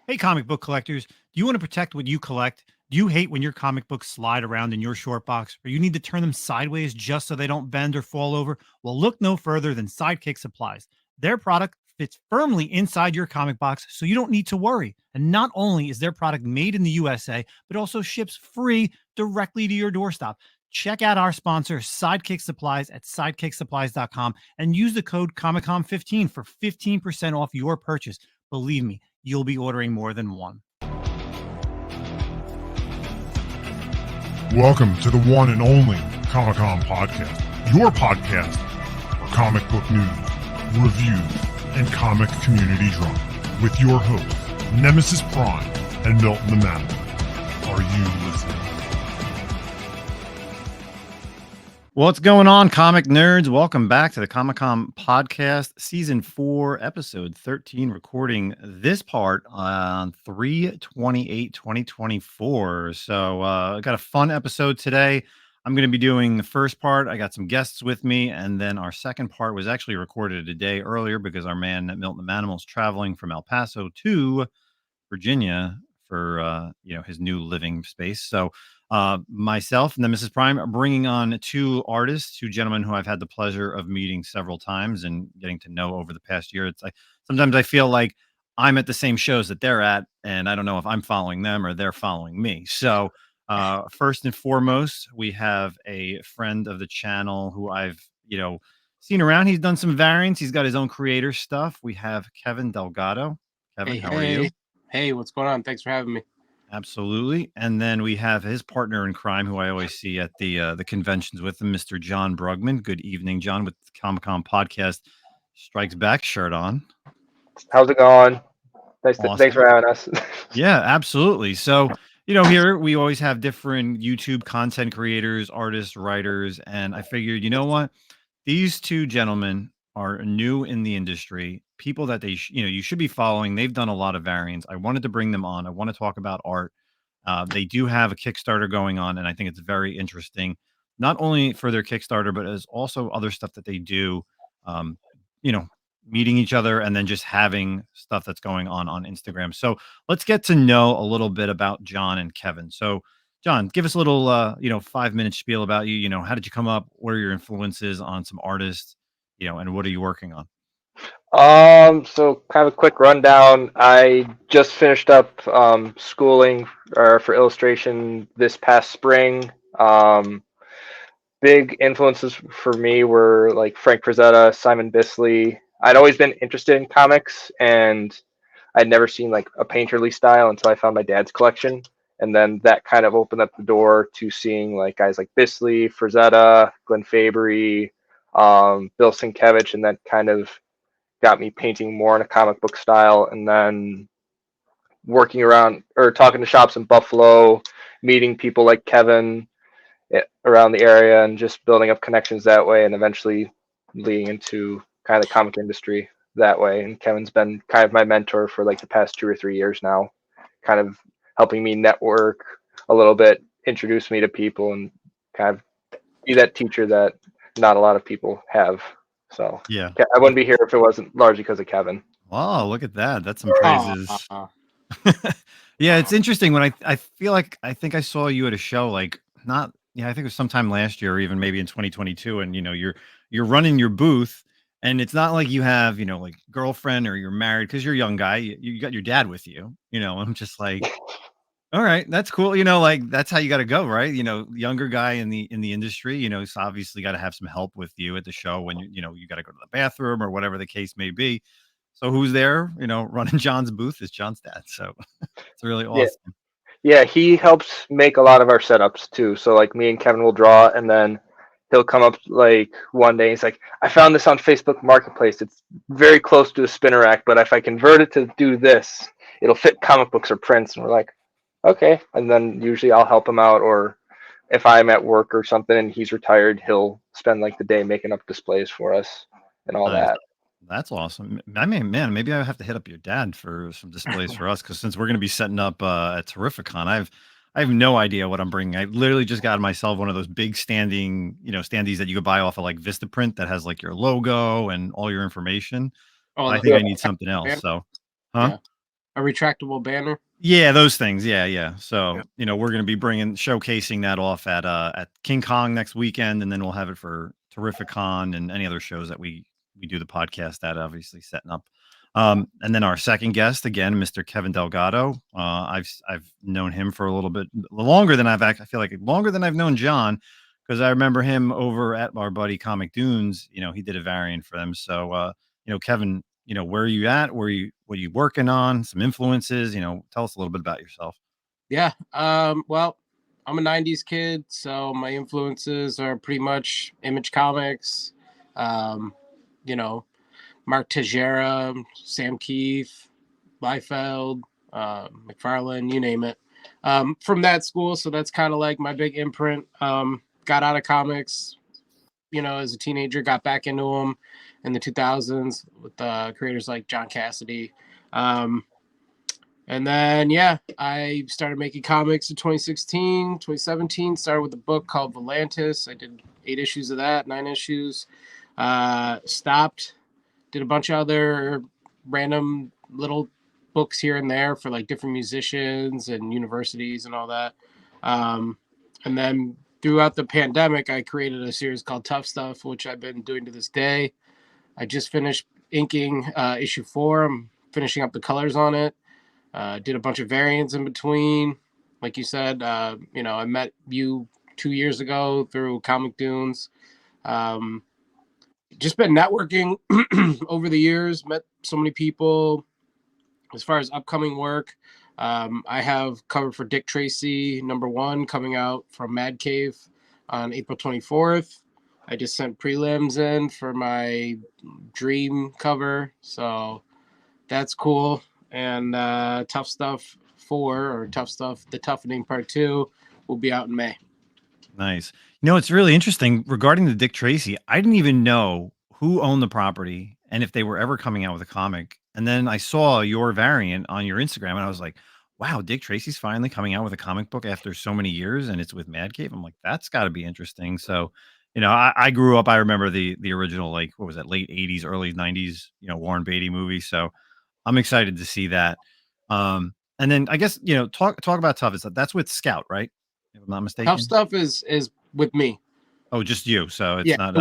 Hey, comic book collectors, do you want to protect what you collect? Do you hate when your comic books slide around in your short box, or you need to turn them sideways just so they don't bend or fall over? Well, look no further than Sidekick Supplies. Their product fits firmly inside your comic box, so you don't need to worry. And not only is their product made in the USA, but also ships free directly to your doorstep. Check out our sponsor, Sidekick Supplies, at sidekicksupplies.com and use the code ComicCom15 for 15% off your purchase. Believe me, you'll be ordering more than one. Welcome to the one and only Comic-Con Podcast, your podcast for comic book news, reviews, and comic community drama, with your hosts, Nemesis Prime and Milton the Manimal. Are you listening? What's going on, comic nerds? Welcome back to the Comic-Con Podcast, Season 4, Episode 13, recording this part on 3/28/2024. So I got a fun episode today. I'm going to be doing the first part. I got some guests with me, and then our second part was actually recorded a day earlier because our man Milton the Manimal is traveling from El Paso to Virginia for his new living space. So myself and then Mrs. Prime are bringing on two gentlemen who I've had the pleasure of meeting several times and getting to know over the past year. It's like sometimes I feel like I'm at the same shows that they're at, and I don't know if I'm following them or they're following me. So first and foremost, we have a friend of the channel who I've seen around. He's done some variants. He's got his own creator stuff. We have Kevin Delgado. Kevin, how are you? Hey, what's going on? Thanks for having me. Absolutely. And then we have his partner in crime, who I always see at the conventions with him, Mr. John Bruggman. Good evening, John, with the Comic-Con Podcast Strikes Back shirt on. How's it going? Awesome. Thanks for having us. Yeah, absolutely. So, here we always have different YouTube content creators, artists, writers, and I figured, you know what? These two gentlemen are new in the industry, people that you should be following. They've done a lot of variants. I wanted to bring them on. I want to talk about art. They do have a Kickstarter going on, and I think it's very interesting, not only for their Kickstarter, but as also other stuff that they do, meeting each other and then just having stuff that's going on Instagram. So let's get to know a little bit about John and Kevin. So John, give us a little, 5-minute spiel about you. How did you come up? What are your influences on some artists? And what are you working on? So kind of a quick rundown. I just finished up schooling for illustration this past spring. Big influences for me were like Frank Frazetta, Simon Bisley. I'd always been interested in comics, and I'd never seen like a painterly style until I found my dad's collection. And then that kind of opened up the door to seeing like guys like Bisley, Frazetta, Glenn Fabry, Bill Sienkiewicz, and that kind of got me painting more in a comic book style. And then working around or talking to shops in Buffalo, meeting people like Kevin around the area, and just building up connections that way, and eventually leading into kind of the comic industry that way. And Kevin's been kind of my mentor for like the past 2 or 3 years now, kind of helping me network a little bit, introduce me to people, and kind of be that teacher that not a lot of people have. So yeah, I wouldn't be here if it wasn't largely because of Kevin. Wow, look at that. That's some praises. Yeah, it's interesting when I feel like I think I saw you at a show, like I think it was sometime last year or even maybe in 2022, and you're running your booth, and it's not like you have like girlfriend or you're married, because you're a young guy. You got your dad with you. I'm just like, all right, that's cool. Like that's how you got to go, right? Younger guy in the industry. It's obviously got to have some help with you at the show when you got to go to the bathroom or whatever the case may be. So who's there? Running John's booth is John's dad. So it's really awesome. Yeah, he helps make a lot of our setups too. So like me and Kevin will draw, and then he'll come up like one day. He's like, I found this on Facebook Marketplace. It's very close to a spinner rack, but if I convert it to do this, it'll fit comic books or prints. And we're like, okay. And then usually I'll help him out, or if I'm at work or something and he's retired, he'll spend like the day making up displays for us and all that. That's awesome. I mean, man, maybe I have to hit up your dad for some displays for us, because since we're going to be setting up at Terrificon, I have no idea what I'm bringing. I literally just got myself one of those big standing, standees that you could buy off of like Vistaprint that has like your logo and all your information. I think I need something else. So, huh? Yeah. A retractable banner. Yeah, those things. Yeah. Yeah. So, we're going to be showcasing that off at King Kong next weekend, and then we'll have it for Terrificon and any other shows that we do the podcast at, obviously setting up. And then our second guest again, Mr. Kevin Delgado. I've known him for a little bit longer than I feel like longer than I've known John, because I remember him over at our buddy Comic Dunes. He did a variant for them. So, Kevin, where are you at? What are you working on? Some influences, tell us a little bit about yourself. Yeah. Well, I'm a 90s kid, so my influences are pretty much Image Comics, you know, Mark Teixeira, Sam Keefe, Liefeld, McFarlane, you name it. From that school, so that's kind of like my big imprint. Got out of comics, as a teenager, got back into them in the 2000s with creators like John Cassidy. And then, I started making comics in 2016, 2017, started with a book called Volantis. I did 8 issues of that, 9 issues. Stopped, did a bunch of other random little books here and there for like different musicians and universities and all that. And then throughout the pandemic, I created a series called Tough Stuff, which I've been doing to this day. I just finished inking issue 4. I'm finishing up the colors on it. Did a bunch of variants in between. Like you said, I met you 2 years ago through Comic Dunes. Just been networking over the years, met so many people. As far as upcoming work, I have covered for Dick Tracy #1 coming out from Mad Cave on April 24th. I just sent prelims in for my Dream cover, so that's cool. And Tough Stuff 4, or Tough Stuff, The Toughening Part 2, will be out in May. Nice. It's really interesting regarding the Dick Tracy. I didn't even know who owned the property and if they were ever coming out with a comic. And then I saw your variant on your Instagram, and I was like, wow, Dick Tracy's finally coming out with a comic book after so many years, and it's with Mad Cave. I'm like, that's got to be interesting. So, I grew up. I remember the original, like, what was that, late 80s, early 90s, Warren Beatty movie. So I'm excited to see that. And then I guess, talk about Tough Stuff. That's with Scout, right? If I'm not mistaken. Tough Stuff is with me. Oh, just you. So it's not.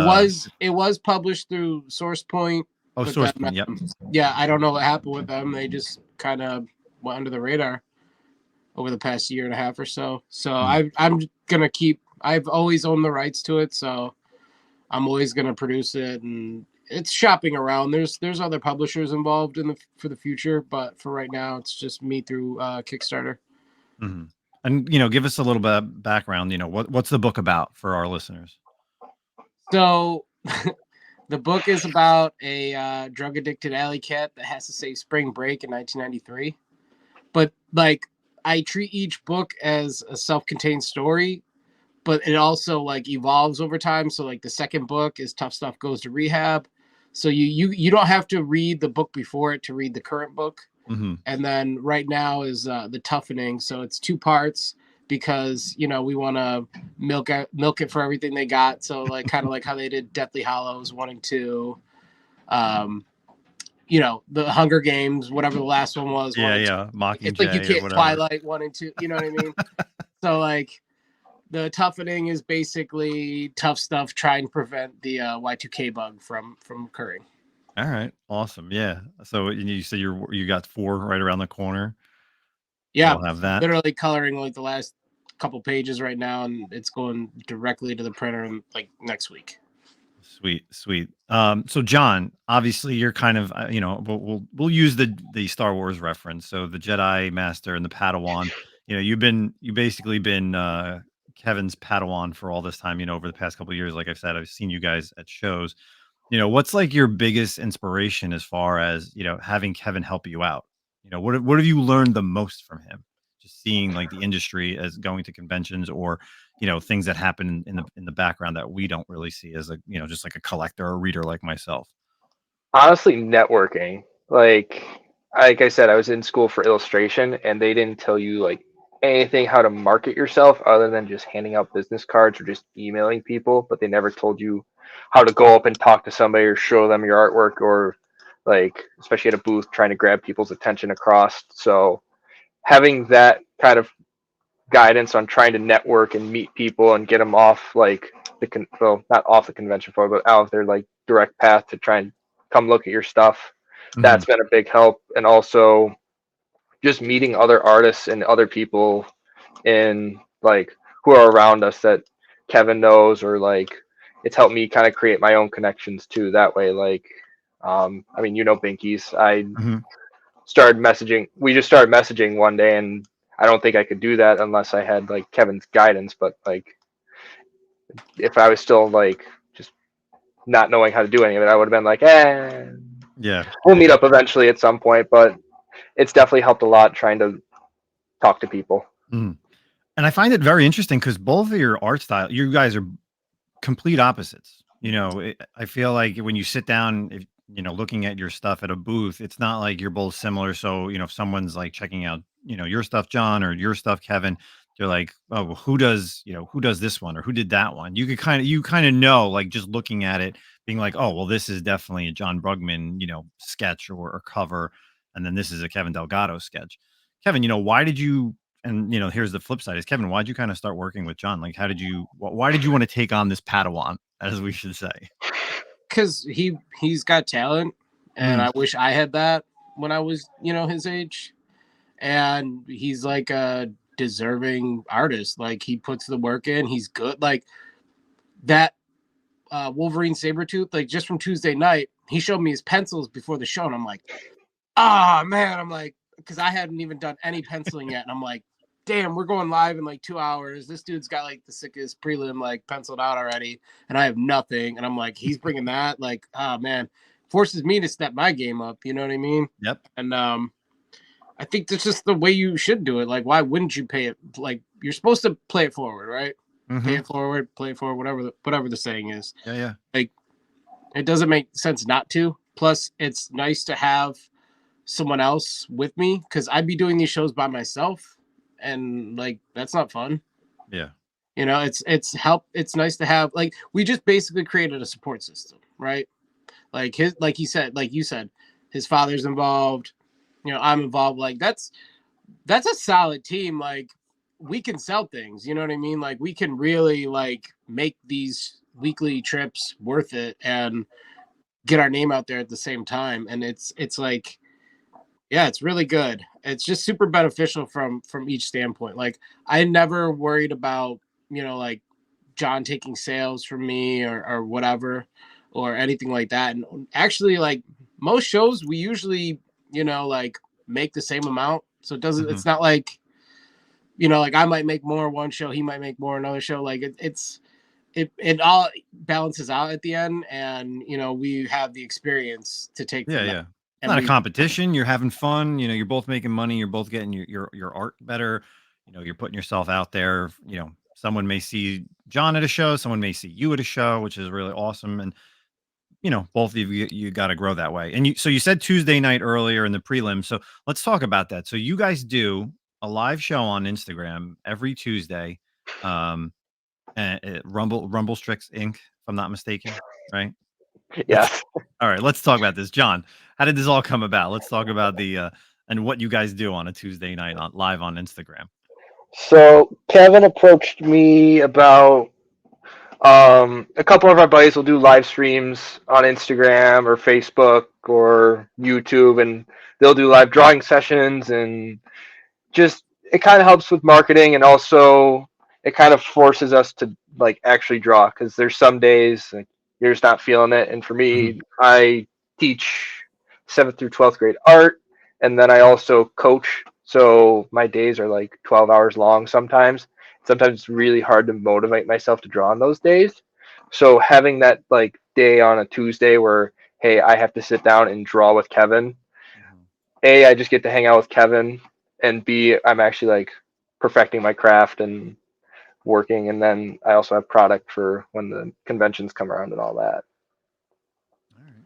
It was published through Source Point. Oh, Source Point. Yep. Yeah, I don't know what happened with them. They just kind of went under the radar over the past year and a half or so. So I'm gonna keep. I've always owned the rights to it, so I'm always gonna produce it, and it's shopping around. There's other publishers involved for the future, but for right now, it's just me through Kickstarter. Mm-hmm. And give us a little bit of background. What's the book about for our listeners? So, the book is about a drug addicted alley cat that has to save spring break in 1993. But like, I treat each book as a self-contained story, but it also like evolves over time. So like the second book is Tough Stuff Goes to Rehab. So you don't have to read the book before it to read the current book. Mm-hmm. And then right now is the Toughening. So it's 2 parts because, we want to milk it for everything they got. So like kind of like how they did Deathly Hallows 1 and 2. The Hunger Games, whatever the last one was. Yeah. Mockingjay. It's like you can't Twilight 1 and 2. You know what I mean? So like the Toughening is basically Tough Stuff trying to prevent the Y2K bug from occurring. All right. Awesome. Yeah. So you said you got 4 right around the corner. Yeah. We'll have that. Literally coloring like the last couple pages right now, and it's going directly to the printer in like next week. Sweet. So John, obviously you're kind of, we'll use the Star Wars reference. So the Jedi Master and the Padawan, you basically been Kevin's Padawan for all this time, over the past couple of years. Like I said, I've seen you guys at shows. What's like your biggest inspiration as far as, having Kevin help you out? What have you learned the most from him? Just seeing like the industry as going to conventions, or, things that happen in the background that we don't really see as just like a collector or reader like myself. Honestly, networking. Like I said, I was in school for illustration, and they didn't tell you like anything how to market yourself other than just handing out business cards or just emailing people, but they never told you how to go up and talk to somebody or show them your artwork or like especially at a booth trying to grab people's attention across. So having that kind of guidance on trying to network and meet people and get them off like well, not off the convention floor, but out of their like direct path to try and come look at your stuff. Mhm. That's been a big help. And also just meeting other artists and other people in like who are around us that Kevin knows, or like it's helped me kind of create my own connections too that way. Like I mean, Binkies. Mhm. We just started messaging one day, and I don't think I could do that unless I had like Kevin's guidance. But like if I was still like just not knowing how to do any of it, I would have been like, Yeah. we'll Yeah. meet up eventually at some point. But it's definitely helped a lot trying to talk to people. Mhm. And I find it very interesting because both of your art style, you guys are complete opposites. I feel like when you sit down, if looking at your stuff at a booth, it's not like you're both similar. So, if someone's like checking out, your stuff, John, or your stuff, Kevin, they're like, oh, well, who does this one or who did that one? You kind of know, like just looking at it, being like, oh, well, this is definitely a John Brugman, sketch or cover. And then this is a Kevin Delgado sketch. Kevin, why did you and here's the flip side is Kevin, why'd you kind of start working with John? Like, why did you want to take on this Padawan, as we should say? Because he's got talent, and Mm, I wish I had that when I was his age. And he's like a deserving artist. Like he puts the work in. He's good. Like that Wolverine Sabretooth, like just from Tuesday night, he showed me his pencils before the show, and I'm like, ah, man. I'm like, because I hadn't even done any penciling yet, and I'm like, damn, we're going live in like 2 hours. This dude's got like the sickest prelim like penciled out already, and I have nothing. And I'm like, he's bringing that, like, ah, man, forces me to step my game up. You know what I mean? yep. And I think that's just the way you should do it. Like, why wouldn't you pay it? Like, you're supposed to play it forward, right? Pay Hmm. it forward, play it forward, whatever the saying is. Yeah, yeah. Like, it doesn't make sense not to. Plus, it's nice to have someone else with me because I'd be doing these shows by myself, and like that's not fun. Yeah. It's nice to have, like, we just basically created a support system, right? Like you said, his father's involved. I'm involved. Like that's a solid team. Like we can sell things. You know what I mean? Like we can really like make these weekly trips worth it and get our name out there at the same time. And it's like, yeah, it's really good. It's just super beneficial from each standpoint. Like I never worried about, like John taking sales from me or whatever or anything like that. And actually like most shows we usually, like make the same amount. So Hmm. it's not like, like I might make more one show, he might make more another show. Like it all balances out at the end, and we have the experience to take Yeah, from that. yeah. It's And not a we competition. You're having fun. You're both making money. You're both getting your art better. You're putting yourself out there. Someone may see John at a show. Someone may see you at a show, which is really awesome. And both of you got to grow that way. And so you said Tuesday night earlier in the prelim. So let's talk about that. So you guys do a live show on Instagram every Tuesday, and Rumble Strix Inc. If I'm not mistaken, right? Let's Yes. all right. Let's talk about this, John. How did this all come about? Let's talk about the and what you guys do on a Tuesday night on live on Instagram. So Kevin approached me about a couple of our buddies will do live streams on Instagram or Facebook or YouTube, and they'll do live drawing sessions, and just it kind of helps with marketing, and also it kind of forces us to like actually draw because there's some days like you're just not feeling it. And for Mhm. me, I teach 7th through 12th grade art, and then I also coach. So my days are like 12 hours long sometimes. Sometimes it's really hard to motivate myself to draw on those days. So having that like day on a Tuesday where, hey, I have to sit down and draw with Kevin. Mhm. A, I just get to hang out with Kevin, and B, I'm actually like perfecting my craft and working. And then I also have product for when the conventions come around and all that. All right.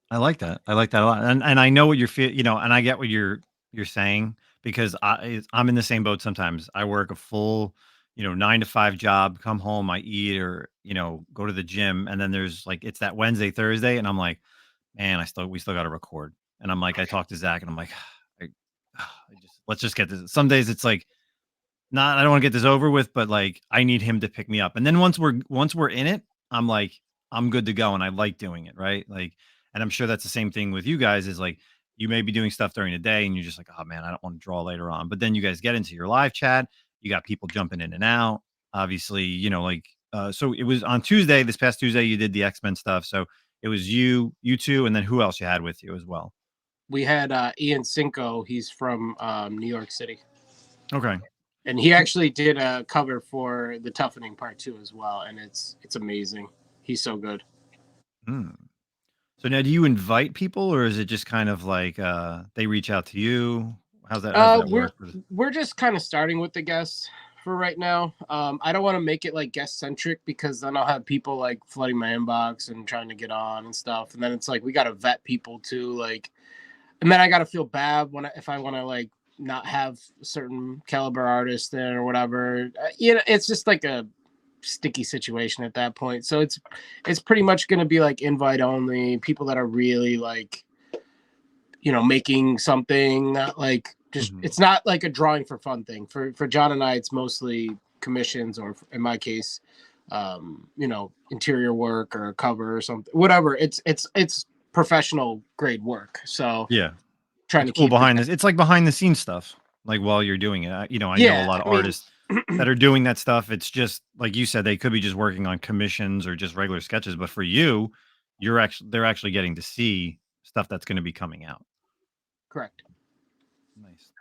I like that. I like that a lot. And I know what you're feel, and I get what you're saying because I'm in the same boat sometimes. I work a full, 9 to 5 job, come home, I eat or, go to the gym. And then there's like, it's that Wednesday, Thursday. And I'm like, and we still got to record. And I'm like, I talked to Zach, and I'm like, let's just get this. Some days it's like, I don't want to get this over with, but like I need him to pick me up. And then once we're in it, I'm like, I'm good to go, and I like doing it, right? Like, and I'm sure that's the same thing with you guys. Is like you may be doing stuff during the day, and you're just like, oh man, I don't want to draw later on. But then you guys get into your live chat. You got people jumping in and out. Obviously, like so it was on Tuesday. This past Tuesday, you did the X-Men stuff. So it was you two, and then who else you had with you as well? We had Ian Cinco. He's from New York City. Okay. And he actually did a cover for the Toughening Part 2 as well, and it's amazing. He's so good. So now, do you invite people, or is it just kind of like they reach out to you? How's that work? We're just kind of starting with the guests for right now. I don't want to make it like guest centric, because then I'll have people like flooding my inbox and trying to get on and stuff, and then it's like we got to vet people too, like, and then I got to feel bad if I want to like not have certain caliber artists there or whatever. It's just like a sticky situation at that point. So it's pretty much going to be like invite only, people that are really like, making something, not like just, it's not like a drawing for fun thing. For John and I, it's mostly commissions, or in my case, interior work or a cover or something, whatever. It's professional grade work. So yeah. Trying to keep behind this. It's like behind the scenes stuff. Like while you're doing it, I know a lot of artists that are doing that stuff. It's just like you said, they could be just working on commissions or just regular sketches. But for you, they're actually getting to see stuff that's going to be coming out. Correct. Nice.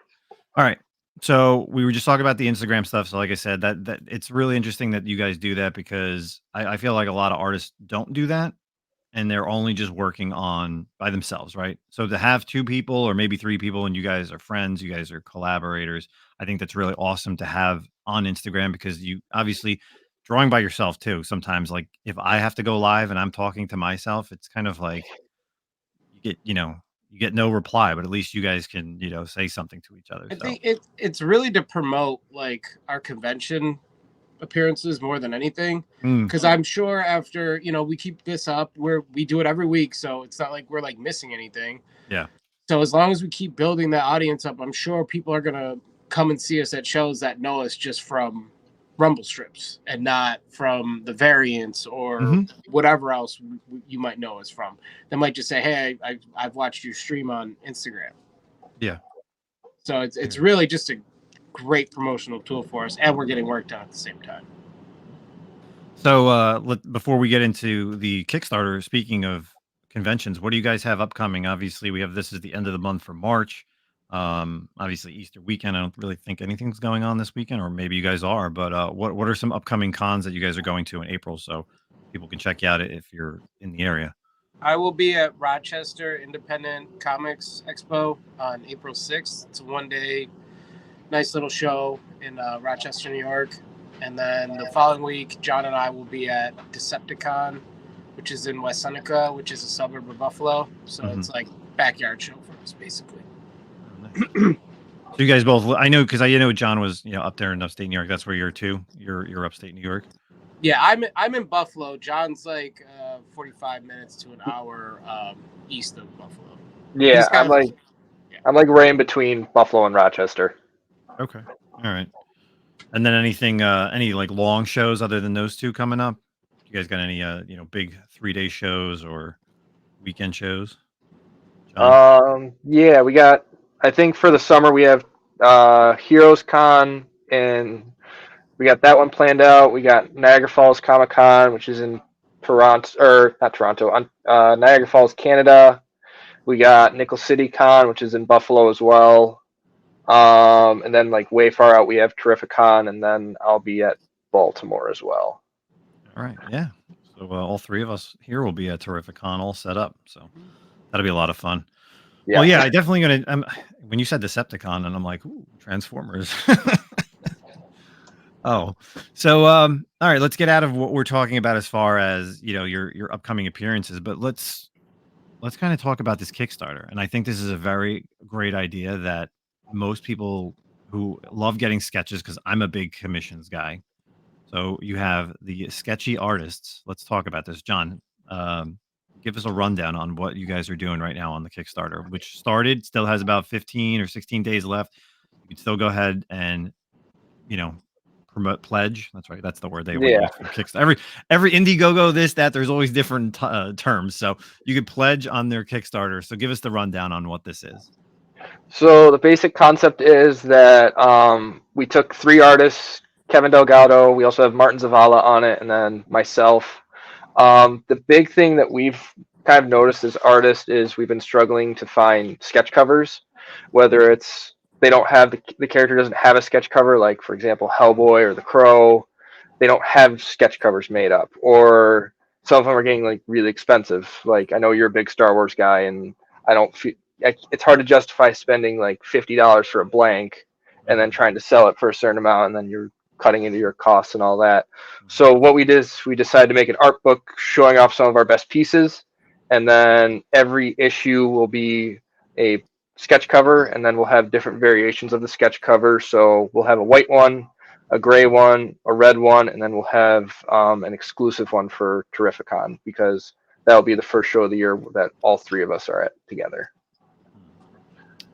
All right. So we were just talking about the Instagram stuff. So like I said, that it's really interesting that you guys do that, because I feel like a lot of artists don't do that. And they're only just working on by themselves, right? So to have two people or maybe three people, and you guys are friends, you guys are collaborators, I think that's really awesome to have on Instagram, because you obviously drawing by yourself too. Sometimes, like if I have to go live and I'm talking to myself, it's kind of like you get no reply, but at least you guys can, say something to each other. I think it's really to promote like our convention appearances more than anything, because I'm sure after we keep this up, we do it every week, so it's not like we're like missing anything. Yeah. So as long as we keep building that audience up, I'm sure people are gonna come and see us at shows that know us just from Rumble strips and not from the variants or whatever else you might know us from. They might just say, hey, I've watched you stream on Instagram. Yeah. So it's really just a great promotional tool for us, and we're getting work done at the same time. So before we get into the Kickstarter, speaking of conventions, what do you guys have upcoming? Obviously, this is the end of the month for March. Obviously Easter weekend, I don't really think anything's going on this weekend, or maybe you guys are, but what are some upcoming cons that you guys are going to in April, so people can check you out if you're in the area? I will be at Rochester Independent Comics Expo on April 6th. It's a one-day nice little show in Rochester, New York. And then the following week, John and I will be at Decepticon, which is in West Seneca, which is a suburb of Buffalo. So it's like backyard show for us, basically. Oh, nice. So you guys both, I know, because I know John was up there in upstate New York. That's where you're too. You're upstate New York. Yeah, I'm in Buffalo. John's like 45 minutes to an hour east of Buffalo. Yeah, I'm like right in between Buffalo and Rochester. Okay. All right. And then any like long shows other than those two coming up? You guys got any big 3-day shows or weekend shows? John? Yeah, we got, I think for the summer we have Heroes Con, and we got that one planned out. We got Niagara Falls Comic Con, which is in Niagara Falls, Canada. We got Nickel City Con, which is in Buffalo as well. And then like way far out, we have Terrificon, and then I'll be at Baltimore as well. All right. Yeah. So all three of us here will be at Terrificon all set up. So that'll be a lot of fun. Yeah. Well, yeah, I definitely gonna. When you said Decepticon, and I'm like, ooh, Transformers. Oh, so all right. Let's get out of what we're talking about as far as your upcoming appearances, but let's kind of talk about this Kickstarter. And I think this is a very great idea that most people who love getting sketches, because I'm a big commissions guy. So you have the sketchy artists. Let's talk about this, John. give us a rundown on what you guys are doing right now on the Kickstarter, which still has about 15 or 16 days left. You can still go ahead and, you know, promote pledge. That's right. That's the word they want to Yeah. use for Kickstarter. Every Indiegogo, this, that, there's always different terms. So you could pledge on their Kickstarter. So give us the rundown on what this is. So the basic concept is that we took 3 artists, Kevin Delgado. We also have Martin Zavala on it, and then myself. The big thing that we've kind of noticed as artists is we've been struggling to find sketch covers, whether it's they don't have the character doesn't have a sketch cover, like for example Hellboy or The Crow. They don't have sketch covers made up, or some of them are getting like really expensive. Like I know you're a big Star Wars guy, and I don't feel it's hard to justify spending like $50 for a blank and then trying to sell it for a certain amount, and then you're cutting into your costs and all that. So what we did is we decided to make an art book showing off some of our best pieces, and then every issue will be a sketch cover, and then we'll have different variations of the sketch cover. So we'll have a white one, a gray one, a red one, and then we'll have an exclusive one for Terrificon, because that'll be the first show of the year that all 3 of us are at together.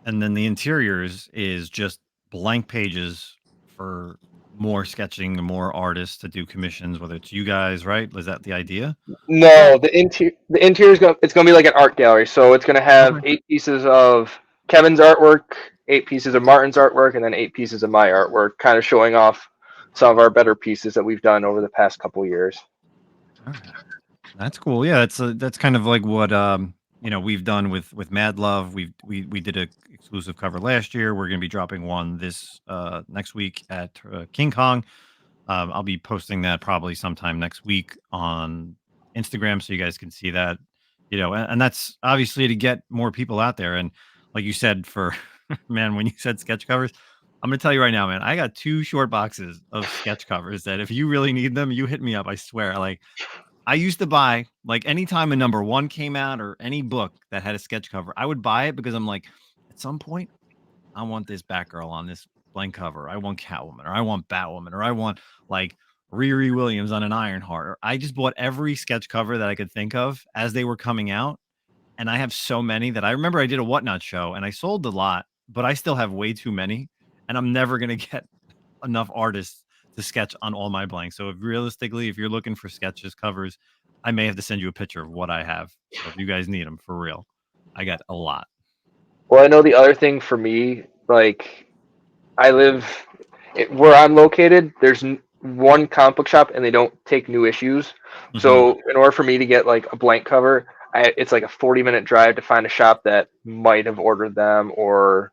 And then the interiors is just blank pages for more sketching, more artists to do commissions, whether it's you guys, right? Was that the idea? No, the interior is it's gonna be like an art gallery. So it's gonna have 8 pieces of Kevin's artwork, 8 pieces of Martin's artwork, and then 8 pieces of my artwork, kind of showing off some of our better pieces that we've done over the past couple years. Okay. That's cool. Yeah, that's kind of like what we've done with Mad Love. We did a exclusive cover last year. We're going to be dropping one this next week at King Kong. I'll be posting that probably sometime next week on Instagram, so you guys can see that. And that's obviously to get more people out there. And like you said, for man, when you said sketch covers, I'm gonna tell you right now, man, I got 2 short boxes of sketch covers that if you really need them, you hit me up. I swear. Like I used to buy, like, anytime a number 1 came out or any book that had a sketch cover, I would buy it because I'm like, at some point, I want this Batgirl on this blank cover. I want Catwoman, or I want Batwoman, or I want like Riri Williams on an Ironheart. Or I just bought every sketch cover that I could think of as they were coming out. And I have so many that I remember I did a Whatnot show and I sold a lot, but I still have way too many. And I'm never going to get enough artists to sketch on all my blanks. So realistically, if you're looking for sketches covers, I may have to send you a picture of what I have. So if you guys need them for real, I got a lot. Well, I know the other thing for me, like I live where I'm located. There's one comic book shop, and they don't take new issues. Mm-hmm. So in order for me to get like a blank cover, it's like a 40-minute drive to find a shop that might have ordered them, or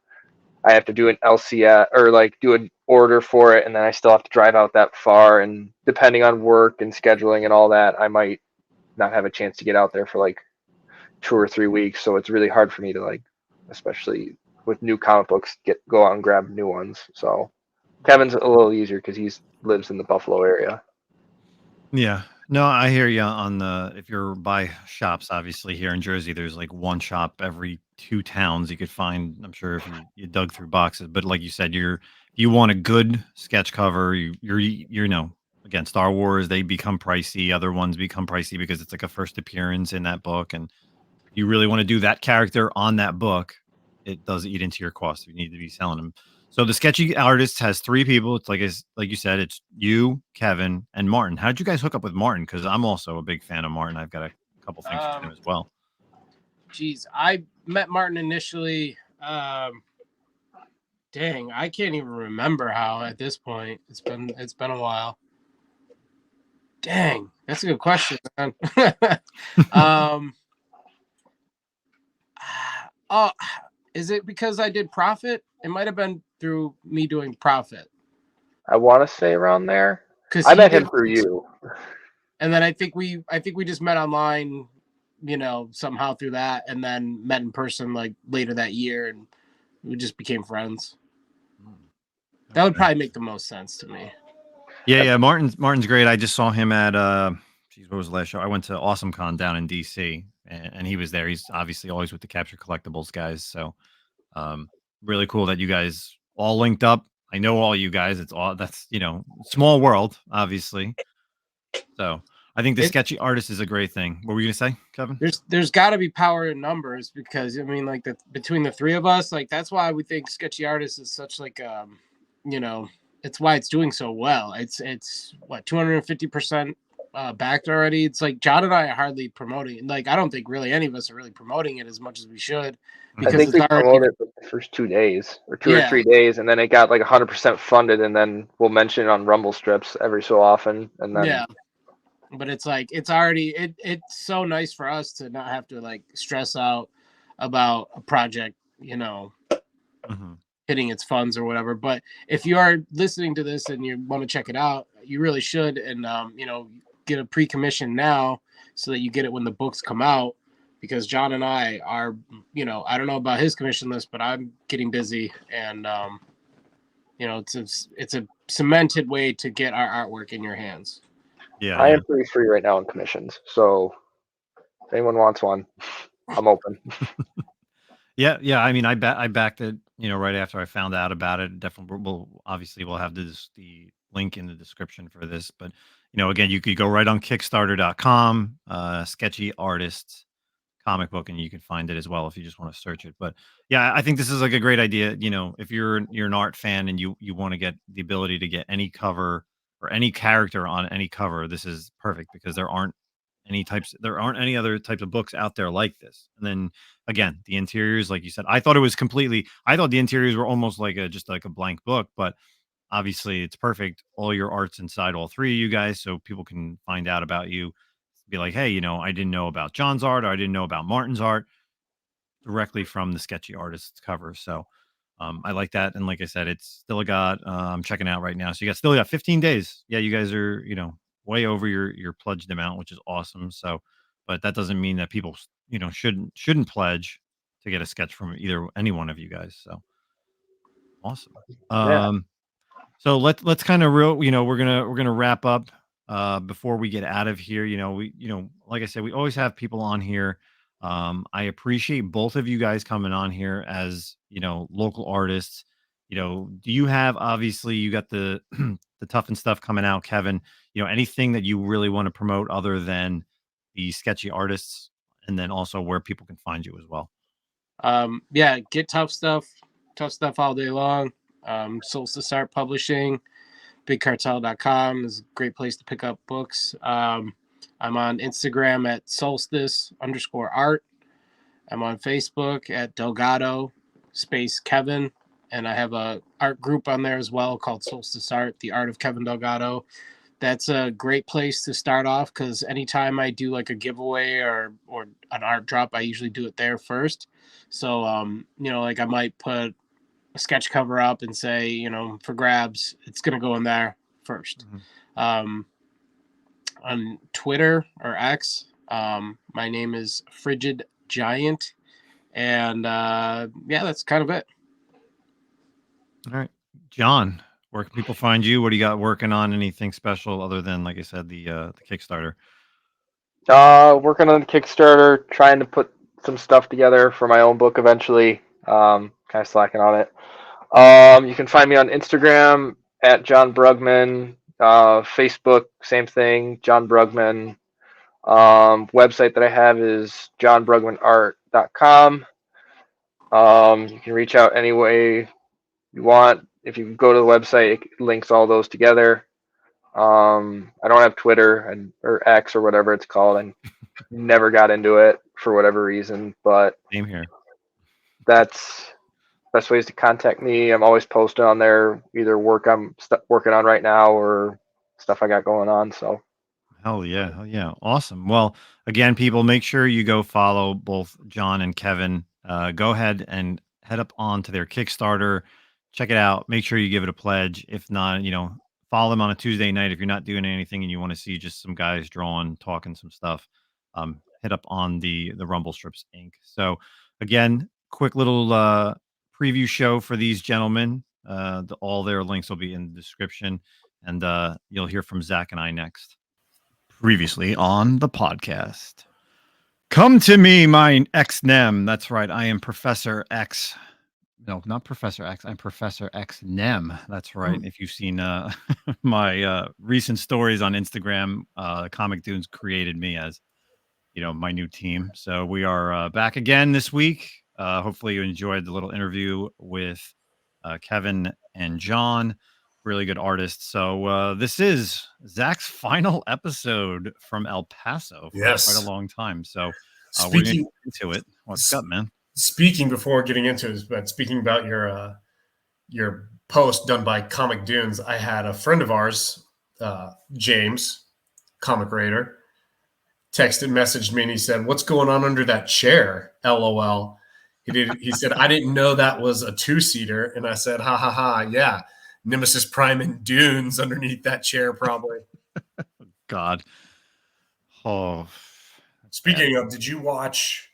I have to do an LCS or like do an order for it, and then I still have to drive out that far. And depending on work and scheduling and all that, I might not have a chance to get out there for like 2 or 3 weeks. So it's really hard for me to like, especially with new comic books, go out and grab new ones. So Kevin's a little easier because he lives in the Buffalo area. Yeah. No, I hear you on if you're by shops, obviously here in Jersey, there's like one shop every 2 towns you could find. I'm sure if you dug through boxes, but like you said, you want a good sketch cover. Again, Star Wars, they become pricey. Other ones become pricey because it's like a first appearance in that book. And you really want to do that character on that book, it does eat into your cost. You need to be selling them. So the sketchy artist has 3 people. It's like you said, it's you, Kevin, and Martin. How'd you guys hook up with Martin? Because I'm also a big fan of Martin. I've got a couple things from him as well. Geez, I met Martin initially. Dang, I can't even remember how at this point. It's been a while. Dang, that's a good question, man. Oh, is it because I did Profit? It might have been through me doing Profit. I want to say around there. Because I met him through you. And then I think we just met online, somehow through that, and then met in person like later that year, and we just became friends. That would probably make the most sense to me. Yeah. Martin's great. I just saw him at what was the last show? I went to AwesomeCon down in DC, and he was there. He's obviously always with the Capture Collectibles guys. So really cool that you guys all linked up. I know all you guys. That's small world, obviously. So I think the It, sketchy artist is a great thing. What were you gonna say, Kevin? there's got to be power in numbers, because I mean, like, between the three of us, like, that's why we think sketchy artist is such, like, you know, it's why it's doing so well. It's what, 250% backed already. It's like John and I are hardly promoting it. Like, I don't think really any of us are really promoting it as much as we should, I because think it's we already, promoted it the first 2 days or two or yeah, 3 days, and then it got like 100% funded, and then we'll mention it on Rumble strips every so often, and then yeah. But it's like, it's already, it's so nice for us to not have to, like, stress out about a project, Mhm. hitting its funds or whatever. But if you are listening to this and you want to check it out, you really should. And get a pre-commission now, so that you get it when the books come out, because John and I are, I don't know about his commission list, but I'm getting busy. And it's a cemented way to get our artwork in your hands. Yeah, I yeah. am pretty free right now on commissions. So if anyone wants one, I'm open. Yeah. I mean, I backed it, right after I found out about it. Definitely, we'll have the link in the description for this. But again, you could go right on Kickstarter.com, sketchy artists comic book, and you can find it as well if you just want to search it. But yeah, I think this is like a great idea. If you're an art fan and you want to get the ability to get any cover or any character on any cover, this is perfect, because there aren't any other types of books out there like this. And then again, the interiors, like you said, I thought the interiors were almost like just like a blank book, but obviously it's perfect. All your art's inside all three of you guys, so people can find out about you, be like, hey, I didn't know about John's art, or I didn't know about Martin's art, directly from the sketchy artist's cover. So I like that. And like I said, it's still got, I'm checking out right now. So you still got 15 days. Yeah, you guys are, way over your pledged amount, which is awesome. So, but that doesn't mean that people, shouldn't pledge to get a sketch from any one of you guys. So awesome. Yeah. So let's kind of we're gonna wrap up before we get out of here. Like I said, we always have people on here. I appreciate both of you guys coming on here as local artists. Do you have, obviously you got the the tough and stuff coming out, Kevin? Anything that you really want to promote other than the sketchy artists, and then also where people can find you as well. Yeah, get tough stuff all day long. Solstice Art Publishing, bigcartel.com is a great place to pick up books. I'm on Instagram at solstice_art. I'm on Facebook at Delgado Kevin, and I have a art group on there as well called Solstice Art, the art of Kevin Delgado. That's a great place to start off, because anytime I do like a giveaway or an art drop, I usually do it there first. So like, I might put a sketch cover up and say, for grabs, it's going to go in there first. Mhm. On Twitter or X, my name is Frigid Giant. And yeah, that's kind of it. All right, John, where can people find you? What do you got working on? Anything special other than, like I said, the Kickstarter? Working on Kickstarter, trying to put some stuff together for my own book eventually. Kind of slacking on it. You can find me on Instagram at John Bruggman. Facebook, same thing, John Bruggman. Website that I have is johnbruggmanart.com. You can reach out any way you want. If you go to the website, it links all those together. I don't have Twitter or X or whatever it's called. I never got into it for whatever reason, but Same here. that's best ways to contact me. I'm always posting on there, either work I'm working on right now or stuff I got going on. So Hell yeah. Hell yeah. Awesome. Well, again, people, make sure you go follow both John and Kevin. Go ahead and head up onto their Kickstarter. Check it out. Make sure you give it a pledge. If not, follow them on a Tuesday night. If you're not doing anything and you want to see just some guys drawing, talking some stuff, hit up on the Rumble Strips Inc. So again, quick little preview show for these gentlemen. All their links will be in the description, and you'll hear from Zack and I next. Previously on the podcast. Come to me, my ex-nem. That's right. I am Professor X, no, not Professor X. I'm Professor X Nem. That's right. If you've seen my recent stories on Instagram, Comic Dunes created me as my new team. So we are back again this week. Hopefully you enjoyed the little interview with Kevin and John, really good artists. So this is Zach's final episode from El Paso for quite a long time. So we're going to get into it. What's up, man? Speaking before getting into it, but speaking about your post done by Comic Dunes, I had a friend of ours, James, Comic Raider, messaged me, and he said, "What's going on under that chair? LOL." He said, "I didn't know that was a 2-seater," and I said, "Ha ha ha, yeah, Nemesis Prime and Dunes underneath that chair, probably." God. Oh. Speaking of, did you watch?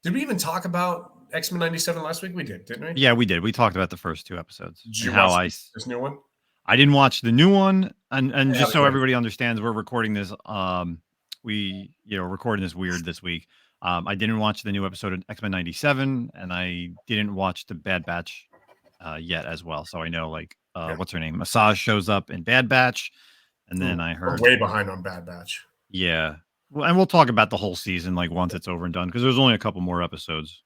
Did we even talk about X-Men 97 last week? We did, didn't we? Yeah, we did. We talked about the first 2 episodes. Did you watch this new one? I didn't watch the new one, and just so everybody understands, we're recording this. We recording this weird this week. I didn't watch the new episode of X-Men 97, and I didn't watch the Bad Batch yet as well. So I know what's her name? Massage shows up in Bad Batch, and then I heard we're way behind on Bad Batch. Yeah. Well, and we'll talk about the whole season once it's over and done, because there's only a couple more episodes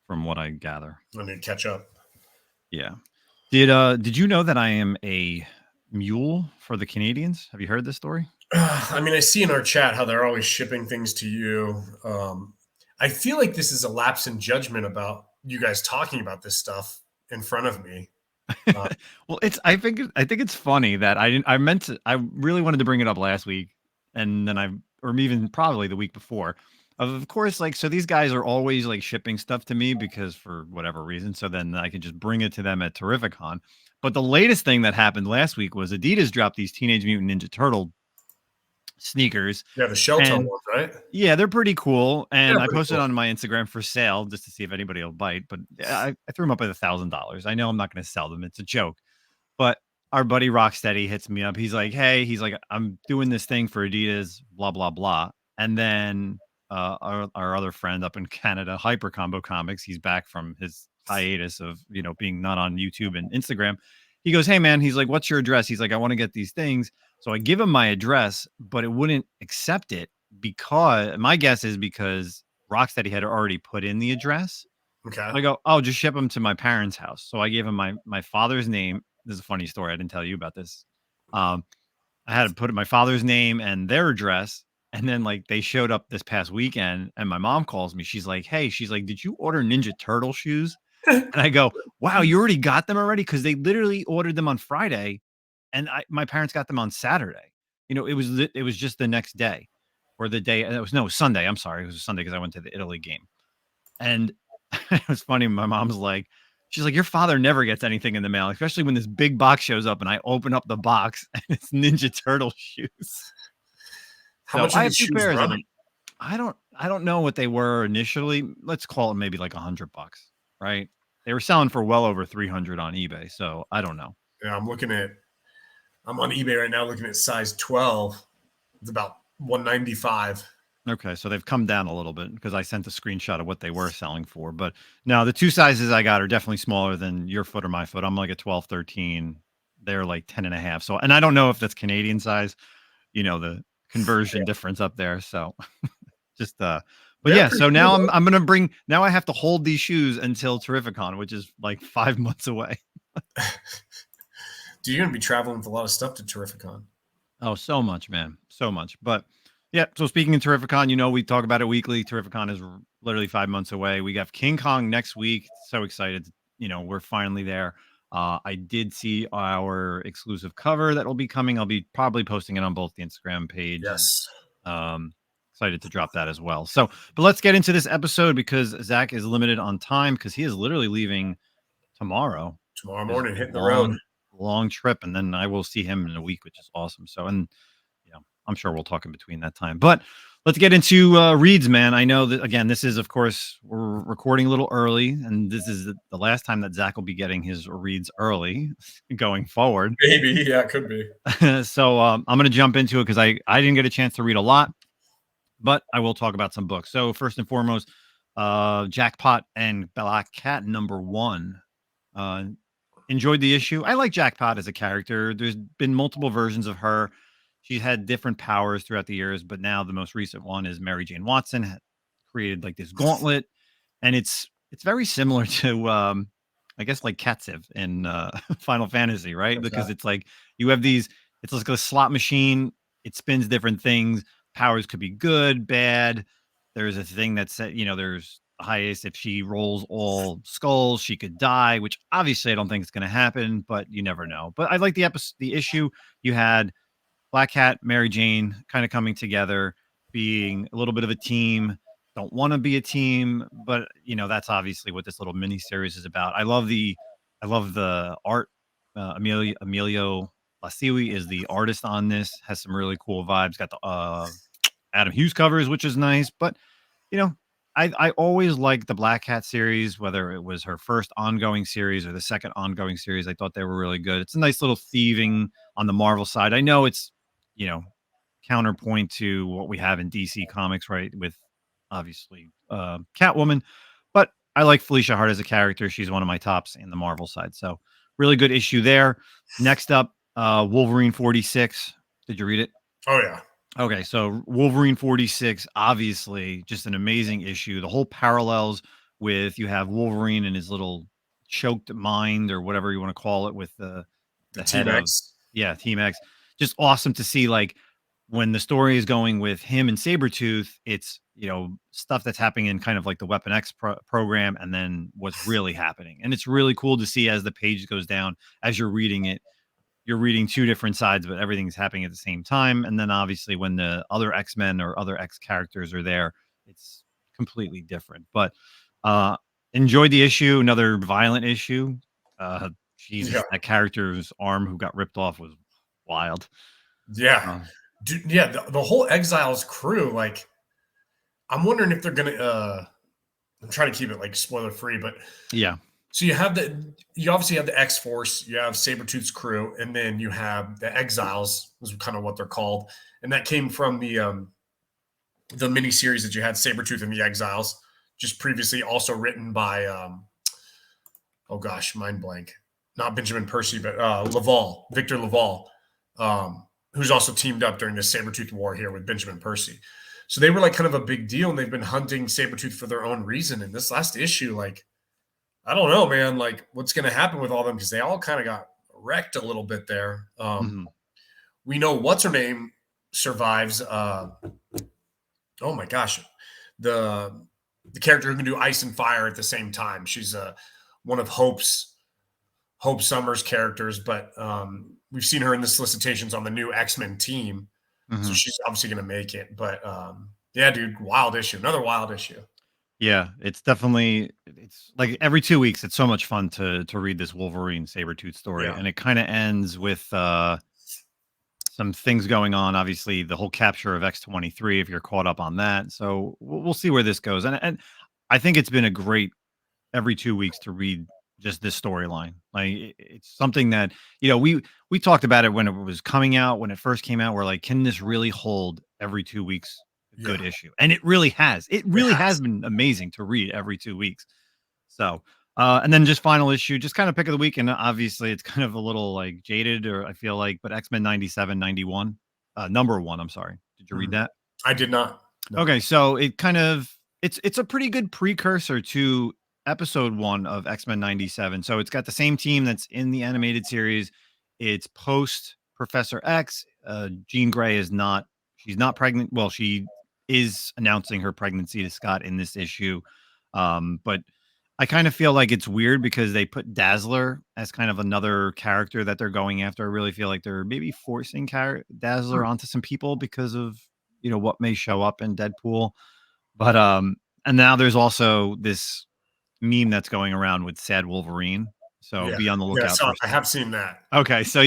from what I gather. I need to catch up. Yeah. Did you know that I am a mule for the Canadians? Have you heard this story? I mean, I see in our chat how they're always shipping things to you. I feel like this is a lapse in judgment about you guys talking about this stuff in front of me. Well, I think it's funny that I really wanted to bring it up last week, and then or even probably the week before. Of course, so these guys are always shipping stuff to me because for whatever reason. So then I can just bring it to them at Terrificon. But the latest thing that happened last week was Adidas dropped these Teenage Mutant Ninja Turtle sneakers. Yeah, the shell-toe ones, right? Yeah, they're pretty cool. And I posted on my Instagram for sale just to see if anybody will bite. But I threw them up at $1,000. I know I'm not going to sell them. It's a joke. But our buddy Rocksteady hits me up. He's like, "Hey, I'm doing this thing for Adidas, blah, blah, blah." And then our other friend up in Canada, Hyper Combo Comics, he's back from his hiatus of, being not on YouTube and Instagram. He goes, "Hey, man," he's like, "what's your address?" He's like, "I want to get these things." So I give him my address, but it wouldn't accept it because my guess is because Rocksteady had already put in the address. Okay. I go, "Oh, just ship them to my parents' house." So I gave him my father's name. This is a funny story. I didn't tell you about this. I had to put my father's name and their address. And then they showed up this past weekend and my mom calls me. She's like, "Hey," she's like, "did you order Ninja Turtle shoes?" And I go, "Wow, you already got them already?" Because they literally ordered them on Friday and my parents got them on Saturday. It was just the next day or the day. It was Sunday. I'm sorry. It was Sunday because I went to the Italy game. And it was funny. My mom's like, she's like, "Your father never gets anything in the mail, especially when this big box shows up." And I open up the box and it's Ninja Turtle shoes. How much I are have these 2 shoes pairs of running? them. I don't know what they were initially. Let's call it maybe $100, right? They were selling for well over 300 on eBay. So I don't know. Yeah, I'm on eBay right now looking at size 12. It's about $195. Okay, so they've come down a little bit because I sent a screenshot of what they were selling for. But no, the 2 sizes I got are definitely smaller than your foot or my foot. I'm like a 12, 13. They're like 10 and a half. So, and I don't know if that's Canadian size, the conversion difference up there. So just, but yeah, so now I'm going to now I have to hold these shoes until Terrificon, which is 5 months away. You're going to be traveling with a lot of stuff to Terrificon. Oh, so much, man. So much. But yeah, so speaking of Terrificon, we talk about it weekly. Terrificon is literally 5 months away. We got King Kong next week. So excited. We're finally there. I did see our exclusive cover that will be coming. I'll be probably posting it on both the Instagram page. Yes. Excited to drop that as well. So, but let's get into this episode because Zach is limited on time because he is literally leaving tomorrow. Tomorrow morning, hitting the road. Long trip, and then I will see him in a week, which is awesome. So, and I'm sure we'll talk in between that time. But let's get into reads, man. I know that again, this is of course we're recording a little early, and this is the last time that Zach will be getting his reads early going forward. Maybe, yeah, it could be. So I'm going to jump into it because I didn't get a chance to read a lot, but I will talk about some books. So first and foremost, Jackpot and Black Cat #1. Enjoyed the issue. I like Jackpot as a character. There's been multiple versions of her. She's had different powers throughout the years, but now the most recent one is Mary Jane Watson created like this gauntlet, and it's very similar to I guess like Katsiv in Final Fantasy, right? What's Because that? it's like you have these. It's like a slot machine. It spins different things. Powers could be good, bad. There's a thing that said, there's the highest. If she rolls all skulls, she could die, which obviously I don't think is going to happen, but you never know. But I like the issue. You had Black Cat, Mary Jane kind of coming together, being a little bit of a team. Don't want to be a team, but that's obviously what this little mini series is about. I love the art. Emilio Lasiwi is the artist on this. Has some really cool vibes. Got the Adam Hughes covers, which is nice. But you know, I always liked the Black Cat series, whether it was her first ongoing series or the second ongoing series. I thought they were really good. It's a nice little thieving on the Marvel side. I know it's you know counterpoint to what we have in DC Comics, right? With obviously Catwoman, but I like Felicia Hart as a character. She's one of my tops in the Marvel side. So really good issue there. Next up, Wolverine 46. Did you read it? Oh yeah. Okay, so Wolverine 46, obviously just an amazing issue. The whole parallels with you have Wolverine and his little choked mind or whatever you want to call it with the head Team of X. Team X. Just awesome to see like when the story is going with him and Sabretooth, it's stuff that's happening in kind of like the Weapon X program and then what's really happening. And it's really cool to see as the page goes down, as you're reading it, you're reading two different sides, but everything's happening at the same time. And then obviously when the other X-Men or other X characters are there, it's completely different. But enjoyed the issue. Another violent issue. Jesus, Yeah. that character's arm who got ripped off was wild. Yeah. Dude, yeah, the whole Exiles crew, like, I'm wondering if they're gonna I'm trying to keep it like spoiler free, but yeah. So you obviously have the X-Force, you have Sabretooth's crew, and then you have the Exiles, is kind of what they're called. And that came from the miniseries that you had, Sabretooth and the Exiles, just previously also written by oh gosh, mind blank. Not Benjamin Percy, but Victor Laval, who's also teamed up during the Sabretooth War here with Benjamin Percy. So they were like kind of a big deal, and they've been hunting Sabretooth for their own reason. And this last issue, like, I don't know, man, like what's going to happen with all of them, because they all kind of got wrecked a little bit there. We know what's her name survives. Oh my gosh, the character who can do ice and fire at the same time. She's one of Hope Summers' characters, but we've seen her in the solicitations on the new X-Men team, so she's obviously going to make it. But yeah, dude, wild issue, another wild issue. Yeah, it's like every 2 weeks, it's so much fun to read this Wolverine Sabretooth story. Yeah. And it kind of ends with some things going on. Obviously, the whole capture of X-23, if you're caught up on that. So we'll see where this goes. And I think it's been a great every 2 weeks to read just this storyline. Like it's something that, we talked about it when it was coming out, when it first came out. We're like, can this really hold every 2 weeks? Good issue, and it really has. It really has been amazing to read every 2 weeks. So, and then just final issue, just kind of pick of the week, and obviously it's kind of a little like jaded, or I feel like, but X-Men 97, 91, #1. I'm sorry. Did you read that? I did not. No. Okay, so it kind of it's a pretty good precursor to episode 1 of X-Men 97. So it's got the same team that's in the animated series. It's post Professor X. Jean Grey she's not pregnant. Well, she is announcing her pregnancy to Scott in this issue. But I kind of feel like it's weird because they put Dazzler as kind of another character that they're going after. I really feel like they're maybe forcing Dazzler onto some people because of, what may show up in Deadpool. But, and now there's also this meme that's going around with Sad Wolverine. So be on the lookout. Yeah, I have seen that. Okay, so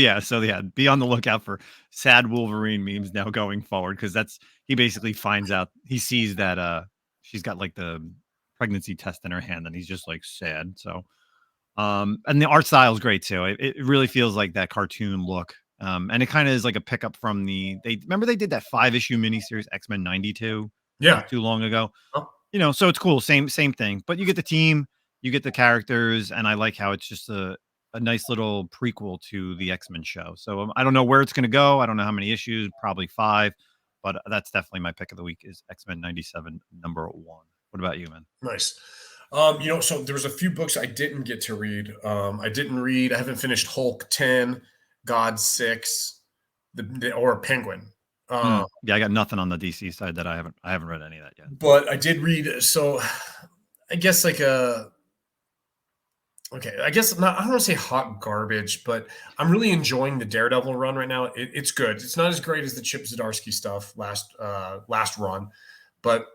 be on the lookout for Sad Wolverine memes now going forward, because he basically finds out, he sees that she's got like the pregnancy test in her hand, and he's just like sad. So and the art style is great too. It really feels like that cartoon look. And it kind of is like a pickup from they did that 5-issue miniseries X-Men 92 not too long ago. Oh. So it's cool. Same thing. But you get the team, you get the characters, and I like how it's just a nice little prequel to the X-Men show. So I don't know where it's going to go. I don't know how many issues, probably 5, but that's definitely my pick of the week is X-Men 97 #1. What about you, man? Nice. So there was a few books I didn't get to read. I haven't finished Hulk 10, God 6, or Penguin. Yeah, I got nothing on the DC side that I haven't read any of that yet. But I did read, so I guess I guess not, I don't want to say hot garbage, but I'm really enjoying the Daredevil run right now. It's good. It's not as great as the Chip Zdarsky stuff last run, but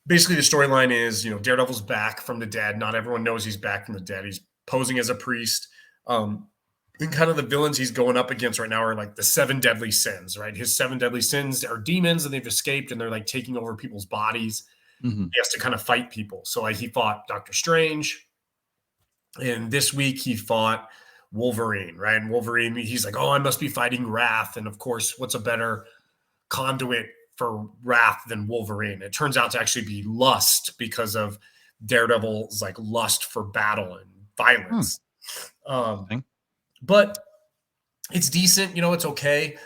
basically the storyline is, Daredevil's back from the dead. Not everyone knows he's back from the dead. He's posing as a priest. And kind of the villains he's going up against right now are like the 7 deadly sins, right? His 7 deadly sins are demons and they've escaped and they're like taking over people's bodies. Mm-hmm. He has to kind of fight people. So like he fought Doctor Strange, and this week he fought Wolverine, right? And Wolverine, he's like, oh, I must be fighting Wrath. And of course, what's a better conduit for Wrath than Wolverine? It turns out to actually be lust, because of Daredevil's like lust for battle and violence. But it's decent, it's okay.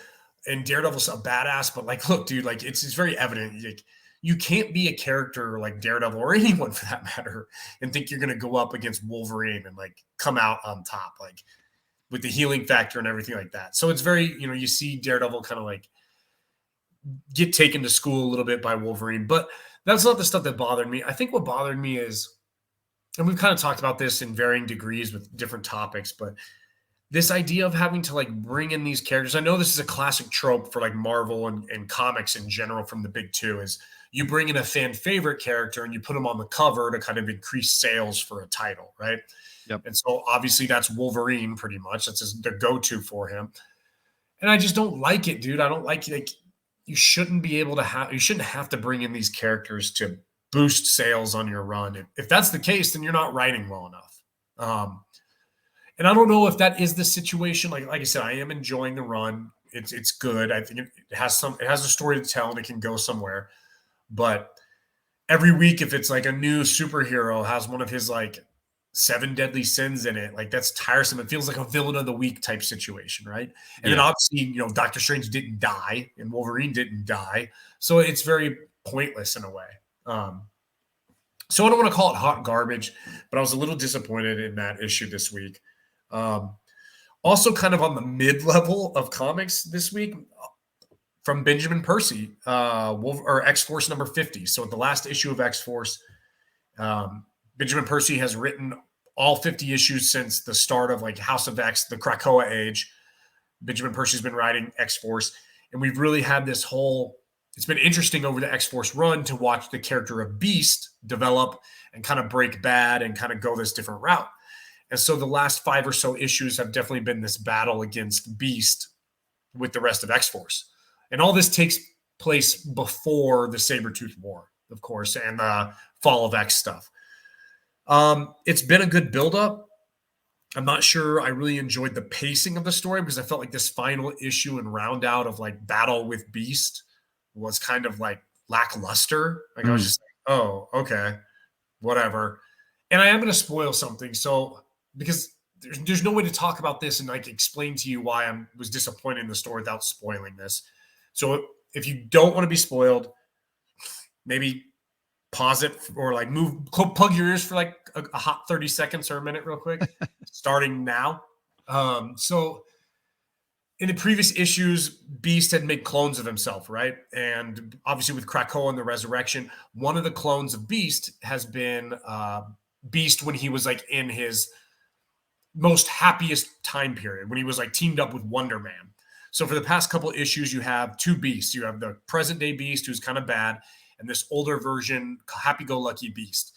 And Daredevil's a badass, but like, look, dude, like it's very evident. Like, you can't be a character like Daredevil, or anyone for that matter, and think you're going to go up against Wolverine and like come out on top, like with the healing factor and everything like that. So it's very, you see Daredevil kind of like get taken to school a little bit by Wolverine, but that's not the stuff that bothered me. I think what bothered me is, and we've kind of talked about this in varying degrees with different topics, but this idea of having to like bring in these characters. I know this is a classic trope for like Marvel and comics in general from the big two, is you bring in a fan favorite character and you put them on the cover to kind of increase sales for a title, right? Yep. And so obviously that's Wolverine pretty much. That's the go-to for him. And I just don't like it, dude. I don't like you shouldn't have to bring in these characters to boost sales on your run. If that's the case, then you're not writing well enough. And I don't know if that is the situation. Like I said, I am enjoying the run. It's good. I think it has a story to tell and it can go somewhere. But every week, if it's like a new superhero has one of his like 7 deadly sins in it, like that's tiresome. It feels like a villain of the week type situation, right? And then obviously, Doctor Strange didn't die and Wolverine didn't die. So it's very pointless in a way. So I don't want to call it hot garbage, but I was a little disappointed in that issue this week. Also kind of on the mid-level of comics this week from Benjamin Percy, or X-Force number 50. So the last issue of X-Force, Benjamin Percy has written all 50 issues since the start of like House of X, the Krakoa age. Benjamin Percy's been writing X-Force, and we've really had this it's been interesting over the X-Force run to watch the character of Beast develop and kind of break bad and kind of go this different route. And so the last 5 or so issues have definitely been this battle against Beast with the rest of X-Force. And all this takes place before the Sabretooth War, of course, and the Fall of X stuff. It's been a good buildup. I'm not sure I really enjoyed the pacing of the story, because I felt like this final issue and round out of like battle with Beast was kind of like lackluster. Like I was just like, oh, okay, whatever. And I am going to spoil something. So, because there's no way to talk about this and like explain to you why I was disappointed in the story without spoiling this. So if you don't want to be spoiled, maybe pause it or like plug your ears for like a hot 30 seconds or a minute real quick, starting now. So in the previous issues, Beast had made clones of himself, right? And obviously with Krakoa and the Resurrection, one of the clones of Beast has been Beast when he was like in his most happiest time period, when he was like teamed up with Wonder Man. So for the past couple of issues, you have 2 Beasts. You have the present day Beast, who's kind of bad, and this older version, happy-go-lucky Beast.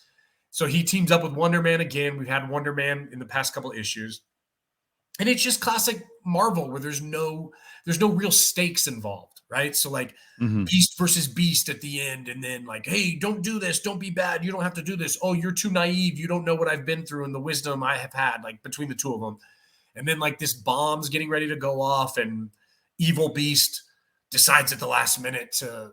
So he teams up with Wonder Man again. We've had Wonder Man in the past couple of issues. And it's just classic Marvel, where there's no real stakes involved, right? So like Beast versus Beast at the end, and then like, hey, don't do this, don't be bad, you don't have to do this. Oh, you're too naive, you don't know what I've been through and the wisdom I have had, like between the two of them. And then like this bomb's getting ready to go off, and evil Beast decides at the last minute to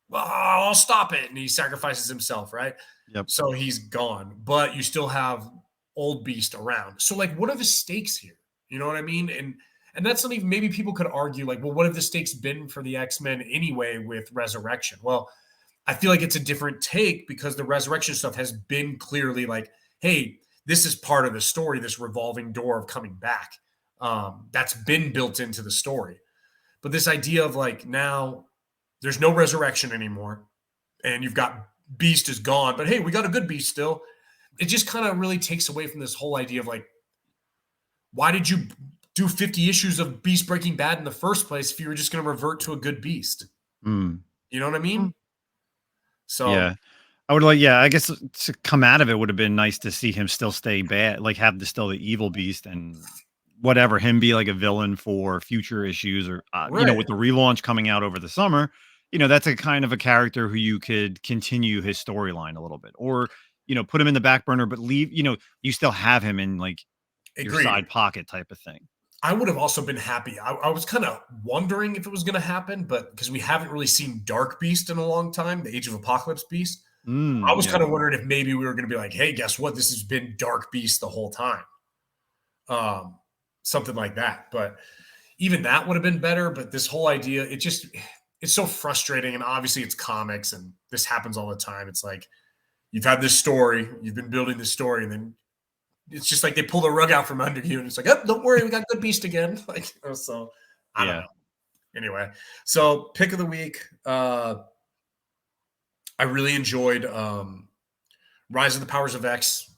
well, I'll stop it. And he sacrifices himself, right? Yep. So he's gone, but you still have old Beast around. So like, what are the stakes here? You know what I mean? And that's something maybe people could argue like, well, what have the stakes been for the X-Men anyway with Resurrection? Well, I feel like it's a different take because the Resurrection stuff has been clearly like, hey, this is part of the story, this revolving door of coming back. That's been built into the story. But this idea of like now there's no resurrection anymore, and you've got Beast is gone, but hey, we got a good Beast still. It just kind of really takes away from this whole idea of like, why did you do 50 issues of Beast Breaking Bad in the first place if you were just going to revert to a good Beast? Mm. You know what I mean? So Yeah. I would like, yeah, I guess to come out of it would have been nice to see him still stay bad, like have the still the evil Beast and whatever, him be like a villain for future issues or, right. with the relaunch coming out over the summer, that's a kind of a character who you could continue his storyline a little bit or, put him in the back burner, but leave, you still have him in like your Agreed. side pocket type of thing. I would have also been happy. I was kind of wondering if it was going to happen, but because we haven't really seen Dark Beast in a long time, the Age of Apocalypse Beast, I was Yeah. kind of wondering if maybe we were going to be like, hey, guess what? This has been Dark Beast the whole time. Something like that. But even that would have been better. But this whole idea, it's so frustrating. And obviously it's comics and this happens all the time. It's like, you've had this story, you've been building this story, and then it's just like they pull the rug out from under you, and it's like, oh, don't worry, we got good Beast again. Like, so I don't know. Anyway, so pick of the week. I really enjoyed Rise of the Powers of X,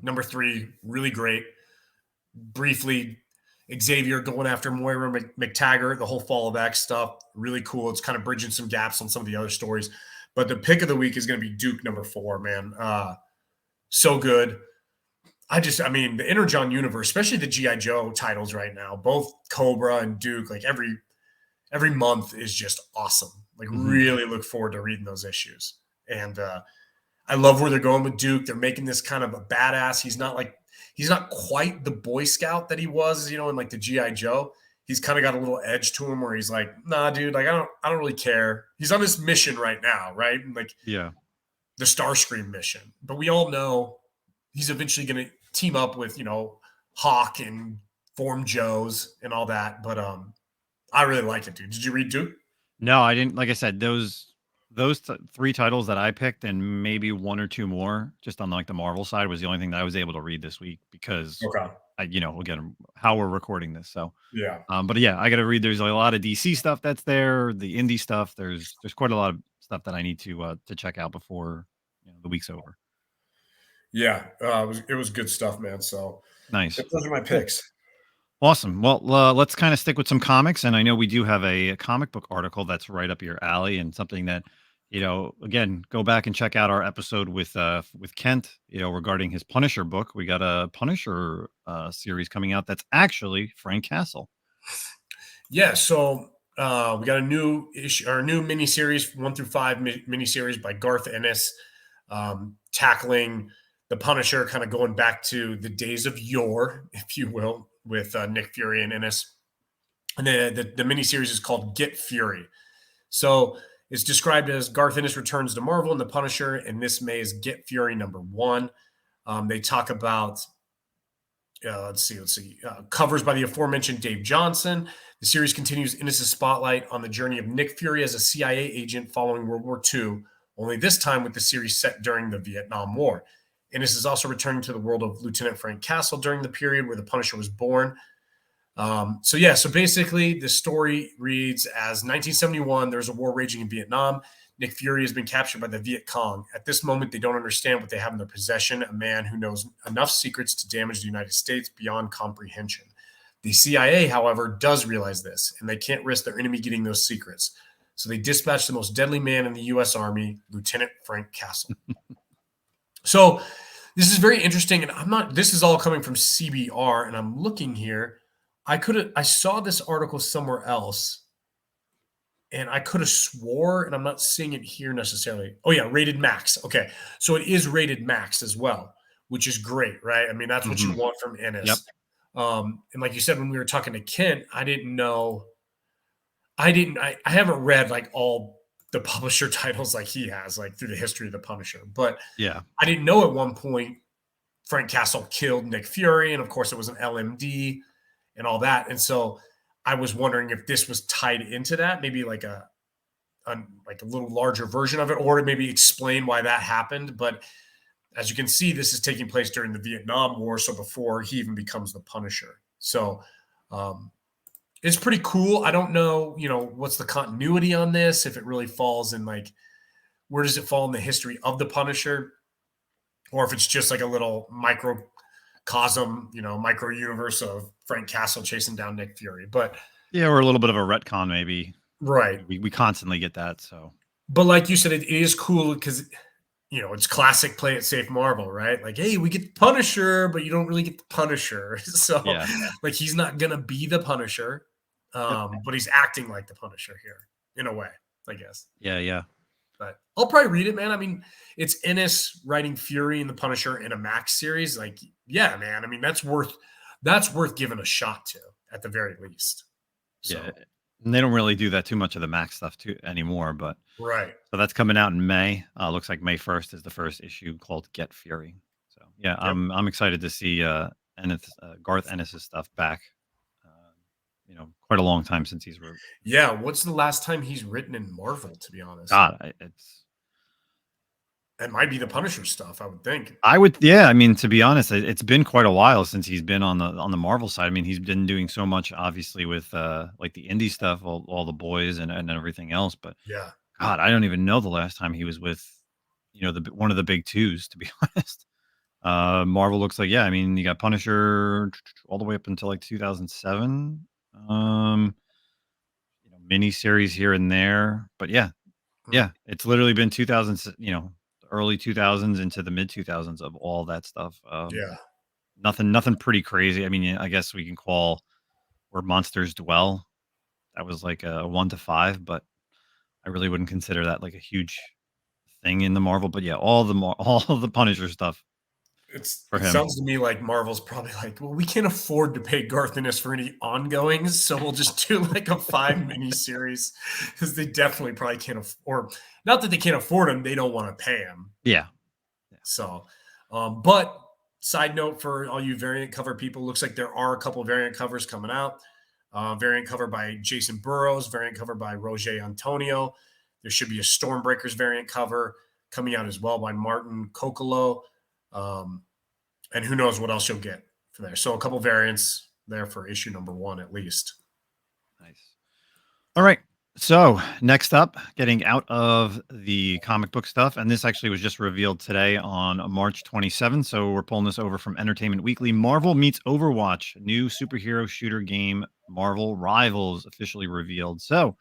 number 3, really great. Briefly, Xavier going after Moira McTaggart, the whole Fall of X stuff, really cool. It's kind of bridging some gaps on some of the other stories. But the pick of the week is going to be Duke number 4, man. So good. I mean, the Energon universe, especially the G.I. Joe titles right now, both Cobra and Duke, like every month is just awesome. Like really look forward to reading those issues. And I love where they're going with Duke. They're making this kind of a badass. He's not quite the Boy Scout that he was, in like the G.I. Joe. He's kind of got a little edge to him where he's like, nah, dude, like I don't really care. He's on this mission right now, right? And like the Starscream mission. But we all know he's eventually going to team up with, Hawk and form Joes and all that. But I really like it, dude. Did you read Duke? No, I didn't. Like I said, those 3 titles that I picked and maybe 1 or 2 more just on like the Marvel side was the only thing that I was able to read this week because again, how we're recording this. So yeah. But yeah, I got to read. There's a lot of DC stuff that's there, the indie stuff. There's quite a lot of stuff that I need to check out before the week's over. Yeah, it was good stuff, man. So nice. Those are my picks. Awesome. Well, let's kind of stick with some comics, and I know we do have a comic book article that's right up your alley, and something that again, go back and check out our episode with Kent, regarding his Punisher book. We got a Punisher series coming out that's actually Frank Castle. Yeah. So we got a new issue, or a new miniseries, 1 through 5 miniseries by Garth Ennis, tackling the Punisher, kind of going back to the days of yore, if you will, with Nick Fury and Ennis. And the miniseries is called Get Fury. So it's described as Garth Ennis returns to Marvel and the Punisher, and this May is Get Fury number 1. They talk about, let's see, covers by the aforementioned Dave Johnson. The series continues Ennis' spotlight on the journey of Nick Fury as a CIA agent following World War II, only this time with the series set during the Vietnam War. Ennis is also returning to the world of Lieutenant Frank Castle during the period where the Punisher was born. So basically the story reads as 1971, there's a war raging in Vietnam. Nick Fury has been captured by the Viet Cong. At this moment, they don't understand what they have in their possession, a man who knows enough secrets to damage the United States beyond comprehension. The CIA, however, does realize this, and they can't risk their enemy getting those secrets. So they dispatch the most deadly man in the U.S. Army, Lieutenant Frank Castle. So this is very interesting, and this is all coming from CBR, and I'm looking here. I saw this article somewhere else, and I could have swore, and I'm not seeing it here necessarily. Oh yeah, rated max. Okay, so it is rated max as well, which is great, right? I mean, that's what you want from Ennis. Yep. And like you said, when we were talking to Kent, I didn't know. I haven't read like all the Publisher titles like he has, like through the history of the Punisher. But Yeah. I didn't know at one point Frank Castle killed Nick Fury, and of course it was an LMD and all that. And so I was wondering if this was tied into that, maybe like a little larger version of it, or maybe explain why that happened. But as you can see, this is taking place during the Vietnam War, so before he even becomes the Punisher. So it's pretty cool. I don't know, what's the continuity on this, if it really falls in like, where does it fall in the history of the Punisher, or if it's just like a little microcosm, micro universe of Frank Castle chasing down Nick Fury. But yeah, or a little bit of a retcon, maybe. Right. We constantly get that. So, but like you said, it is cool because it's classic play it safe Marvel, right? Like, hey, we get the Punisher, but you don't really get the Punisher. So, yeah. like, he's not gonna be the Punisher, but he's acting like the Punisher here in a way, I guess. Yeah. But I'll probably read it, man. I mean, it's Ennis writing Fury and the Punisher in a Max series. Like, yeah, man. I mean, that's worth giving a shot to at the very least. So. Yeah. And they don't really do that too much of the Max stuff anymore, but right. So that's coming out in May. Looks like May 1st is the first issue called Get Fury. So yeah, yep. I'm excited to see Garth Ennis' stuff back. Quite a long time since he's written. Yeah, what's the last time he's written in Marvel? To be honest, God, it might be the Punisher stuff, I would think. Yeah. I mean, to be honest, it's been quite a while since he's been on the Marvel side. I mean, he's been doing so much, obviously, with like the indie stuff, all the boys and everything else. But yeah, God, I don't even know the last time he was with, one of the big twos. To be honest, Marvel looks like, yeah. I mean, you got Punisher all the way up until like 2007. Mini series here and there, but yeah, it's literally been 2000s. Early 2000s into the mid 2000s of all that stuff. Yeah, nothing pretty crazy. I mean, I guess we can call Where Monsters Dwell. That was like a 1 to 5, but I really wouldn't consider that like a huge thing in the Marvel. But yeah, all of the Punisher stuff. It sounds to me like Marvel's probably like, well, we can't afford to pay Garth Ennis for any ongoings, so we'll just do like a 5 mini series because they definitely probably can't afford. Not that they can't afford them, they don't want to pay him. Yeah. So, but side note for all you variant cover people, looks like there are a couple of variant covers coming out. Variant cover by Jason Burrows, variant cover by Roger Antonio. There should be a Stormbreakers variant cover coming out as well by Martin Kokolo. And who knows what else you'll get for there. So a couple variants there for issue number 1 at least. Nice. All right. So next up, getting out of the comic book stuff, and this actually was just revealed today on March 27th. So we're pulling this over from Entertainment Weekly. Marvel meets Overwatch, new superhero shooter game, Marvel Rivals, officially revealed. So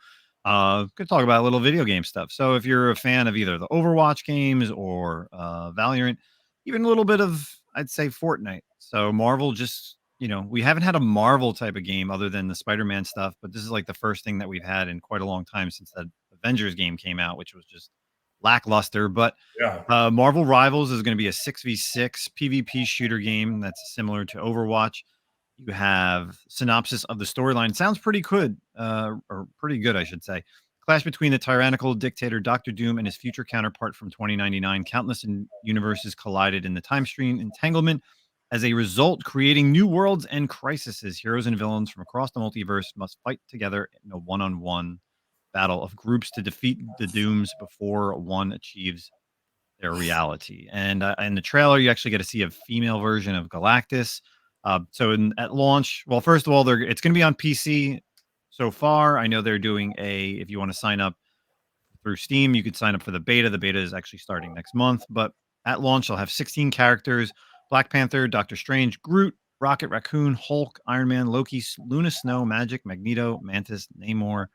could talk about a little video game stuff. So if you're a fan of either the Overwatch games or Valorant, even a little bit of, I'd say, Fortnite. So Marvel just, we haven't had a Marvel type of game other than the Spider-Man stuff, but this is like the first thing that we've had in quite a long time since that Avengers game came out, which was just lackluster. But yeah, Marvel Rivals is going to be a 6v6 PvP shooter game that's similar to Overwatch. You have synopsis of the storyline. Sounds pretty good, or pretty good, I should say. Clash between the tyrannical dictator Dr. Doom and his future counterpart from 2099. Countless universes collided in the time stream entanglement. As a result, creating new worlds and crises. Heroes and villains from across the multiverse must fight together in a one-on-one battle of groups to defeat the Dooms before one achieves their reality. And in the trailer, you actually get to see a female version of Galactus. So at launch, well, first of all, it's going to be on PC. So far, I know they're doing if you want to sign up through Steam, you could sign up for the beta. The beta is actually starting next month, but at launch, they'll have 16 characters: Black Panther, Doctor Strange, Groot, Rocket Raccoon, Hulk, Iron Man, Loki, Luna Snow, Magic, Magneto, Mantis, Namor,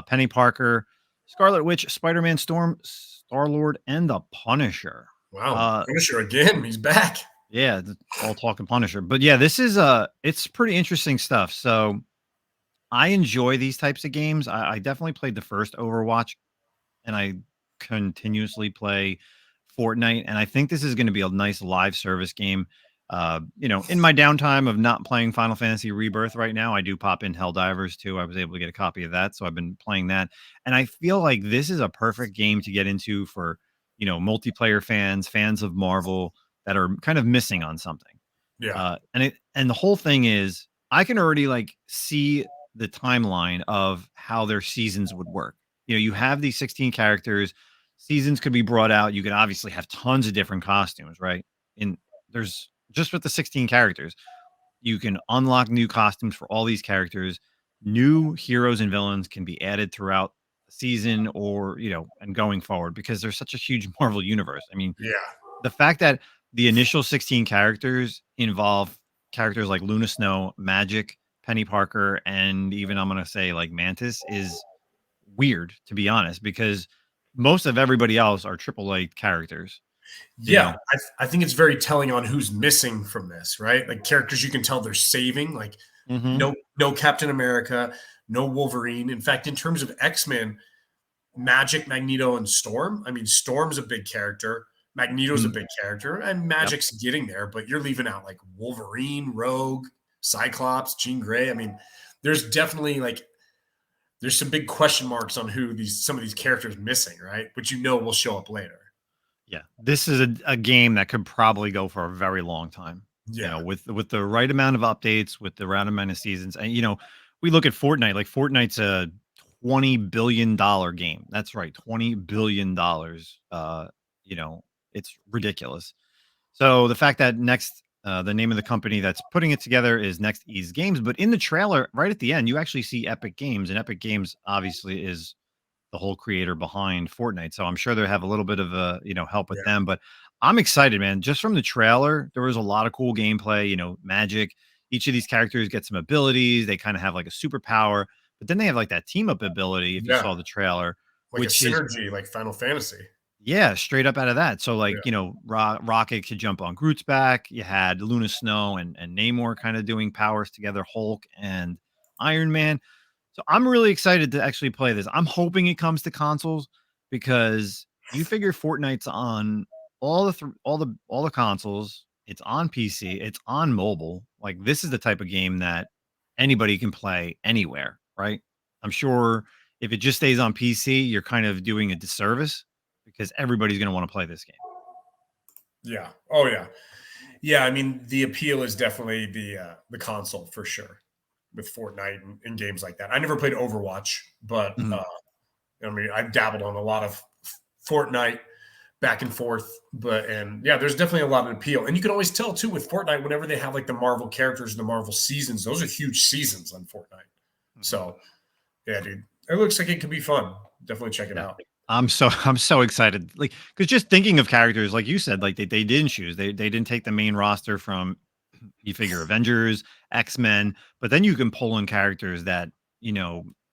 Penny Parker, Scarlet Witch, Spider-Man, Storm, Star-Lord, and the Punisher. Wow, Punisher again, he's back. Yeah, all talking Punisher. But yeah, this is it's pretty interesting stuff. So I enjoy these types of games. I definitely played the first Overwatch, and I continuously play Fortnite. And I think this is going to be a nice live service game. In my downtime of not playing Final Fantasy Rebirth right now, I do pop in Helldivers too. I was able to get a copy of that, so I've been playing that. And I feel like this is a perfect game to get into for, multiplayer fans, fans of Marvel that are kind of missing on something. Yeah. And the whole thing is, I can already like see the timeline of how their seasons would work. You have these 16 characters. Seasons could be brought out. You can obviously have tons of different costumes, right? And there's just with the 16 characters, you can unlock new costumes for all these characters. New heroes and villains can be added throughout the season or, and going forward because there's such a huge Marvel universe. I mean, Yeah. the fact that the initial 16 characters involve characters like Luna Snow, Magic, Penny Parker, and even I'm going to say like Mantis is weird, to be honest, because most of everybody else are AAA characters. Yeah, I think it's very telling on who's missing from this, right? Like characters you can tell they're saving, like Mhm. no Captain America, no Wolverine. In fact, in terms of X-Men, Magic, Magneto, and Storm. I mean, Storm's a big character, Magneto's a Mhm. big character, and Yep. Magic's getting there, but you're leaving out like Wolverine, Rogue, Cyclops, Jean Grey. I mean, there's definitely like there's some big question marks on who some of these characters missing, right? Which will show up later. Yeah. This is a game that could probably go for a very long time. Yeah. With the right amount of updates, with the right amount of seasons. And we look at Fortnite, like Fortnite's a $20 billion game. That's right, $20 billion. It's ridiculous. So the fact that the name of the company that's putting it together is Next Ease Games, but in the trailer, right at the end, you actually see Epic Games, and Epic Games obviously is the whole creator behind Fortnite. So I'm sure they have a little bit of help with Yeah. them. But I'm excited, man. Just from the trailer, there was a lot of cool gameplay. Magic. Each of these characters get some abilities. They kind of have like a superpower, but then they have like that team up ability. If you Yeah. saw the trailer, Like a which is synergy, like Final Fantasy. yeah, straight up out of that. So like, Yeah. Rocket could jump on Groot's back. You had Luna Snow and Namor kind of doing powers together, Hulk and Iron Man. So I'm really excited to actually play this. I'm hoping it comes to consoles because you figure Fortnite's on all the consoles. It's on PC. It's on mobile. Like this is the type of game that anybody can play anywhere, right? I'm sure if it just stays on PC, you're kind of doing a disservice because everybody's going to want to play this game. Yeah. Oh yeah. Yeah. I mean, the appeal is definitely the console for sure with Fortnite and games like that. I never played Overwatch, but Mhm. I mean, I've dabbled on a lot of Fortnite back and forth, and yeah, there's definitely a lot of appeal. And you can always tell too with Fortnite, whenever they have like the Marvel characters and the Marvel seasons, those are huge seasons on Fortnite. So yeah, dude, it looks like it could be fun. Definitely check it Yeah. out. I'm so excited. Like, because just thinking of characters, like you said, like they didn't choose. They didn't take the main roster from you figure Avengers, X-Men, but then you can pull in characters that,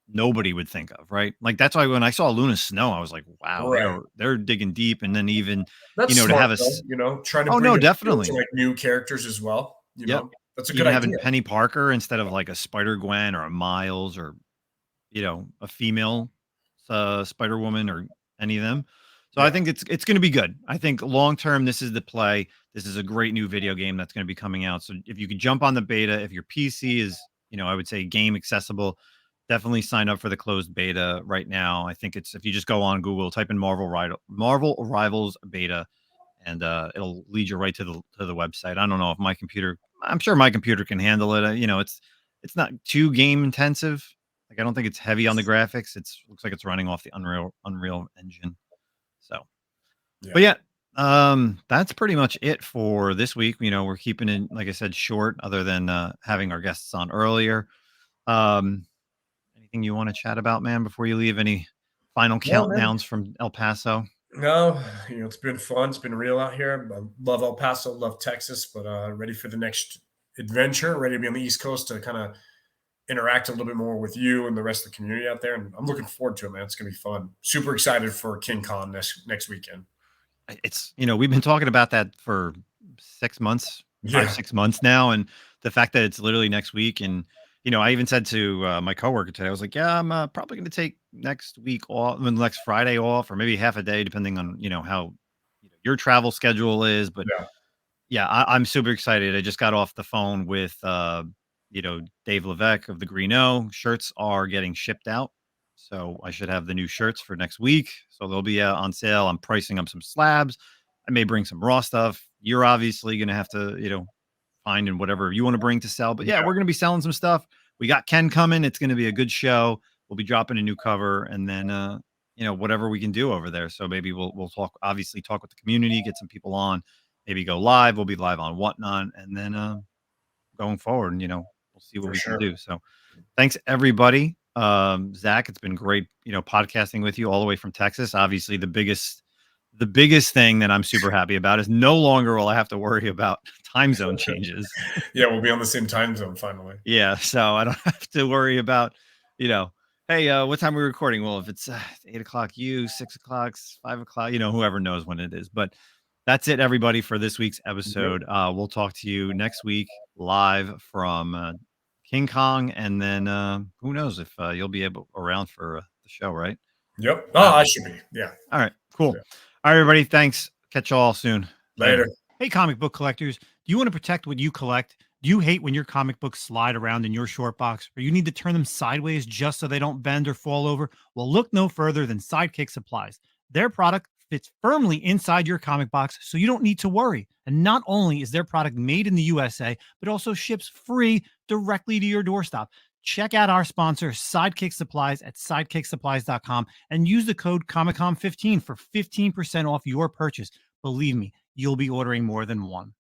nobody would think of, right? Like that's why when I saw Luna Snow, I was like, wow, Right. they're digging deep. And then even, That's to smart have though, trying to oh bring no, appeal to definitely. like new characters as well. Yep. That's a good Even idea. having Penny Parker instead of like a Spider Gwen or a Miles or a female Spider Woman or any of them. So I Yeah. think it's going to be good. I think long term, this is the play. This is a great new video game that's going to be coming out. So if you could jump on the beta, if your PC is, I would say game accessible, definitely sign up for the closed beta right now. I think it's if you just go on Google, type in Marvel Rivals beta, and it'll lead you right to the website. I don't know if my computer. I'm sure my computer can handle it. It's not too game intensive. Like I don't think it's heavy on the graphics. Looks like it's running off the Unreal Engine. So, Yeah. but yeah, that's pretty much it for this week. We're keeping it, like I said, short. Other than having our guests on earlier. Anything you want to chat about, man, before you leave? Any final No, man. countdowns from El Paso? No, it's been fun. It's been real out here. I love El Paso, love Texas, but ready for the next adventure, ready to be on the East Coast to kind of interact a little bit more with you and the rest of the community out there. And I'm looking forward to it, man. It's going to be fun. Super excited for King Con next weekend. It's we've been talking about that for 6 months, Yeah. 6 months now, and the fact that it's literally next week, and I even said to my coworker today, I was like, yeah, I'm probably going to take next week off, next Friday off, or maybe half a day, depending on how your travel schedule is. But Yeah. Yeah, I'm super excited. I just got off the phone with, Dave Levesque of the Green O. Shirts are getting shipped out. So I should have the new shirts for next week. So they'll be on sale. I'm pricing up some slabs. I may bring some raw stuff. You're obviously going to have to, find in whatever you want to bring to sell. But yeah, Yeah. we're going to be selling some stuff. We got Ken coming. It's going to be a good show. We'll be dropping a new cover and then, whatever we can do over there. So maybe we'll talk, obviously talk with the community, get some people on, maybe go live. We'll be live on Whatnot. And then going forward, we'll see what For we can sure. do. So thanks everybody. Zach, it's been great, podcasting with you all the way from Texas. Obviously the biggest thing that I'm super happy about is no longer will I have to worry about time zone changes. Yeah, we'll be on the same time zone finally. Yeah, so I don't have to worry about, hey, what time are we recording? Well, if it's 8:00, 6:00, 5:00, whoever knows when it is. But that's it, everybody, for this week's episode. We'll talk to you next week live from King Kong, and then who knows if you'll be around for the show, right? Yep. Oh, I should be. Yeah. All right, cool. Yeah. All right, everybody, thanks. Catch you all soon. Later. Hey, comic book collectors, do you want to protect what you collect? Do you hate when your comic books slide around in your short box, or you need to turn them sideways just so they don't bend or fall over? Well, look no further than Sidekick Supplies. Their product fits firmly inside your comic box, so you don't need to worry. And not only is their product made in the USA, but also ships free directly to your doorstep. Check out our sponsor, Sidekick Supplies, at sidekicksupplies.com and use the code ComicCom15 for 15% off your purchase. Believe me, you'll be ordering more than one.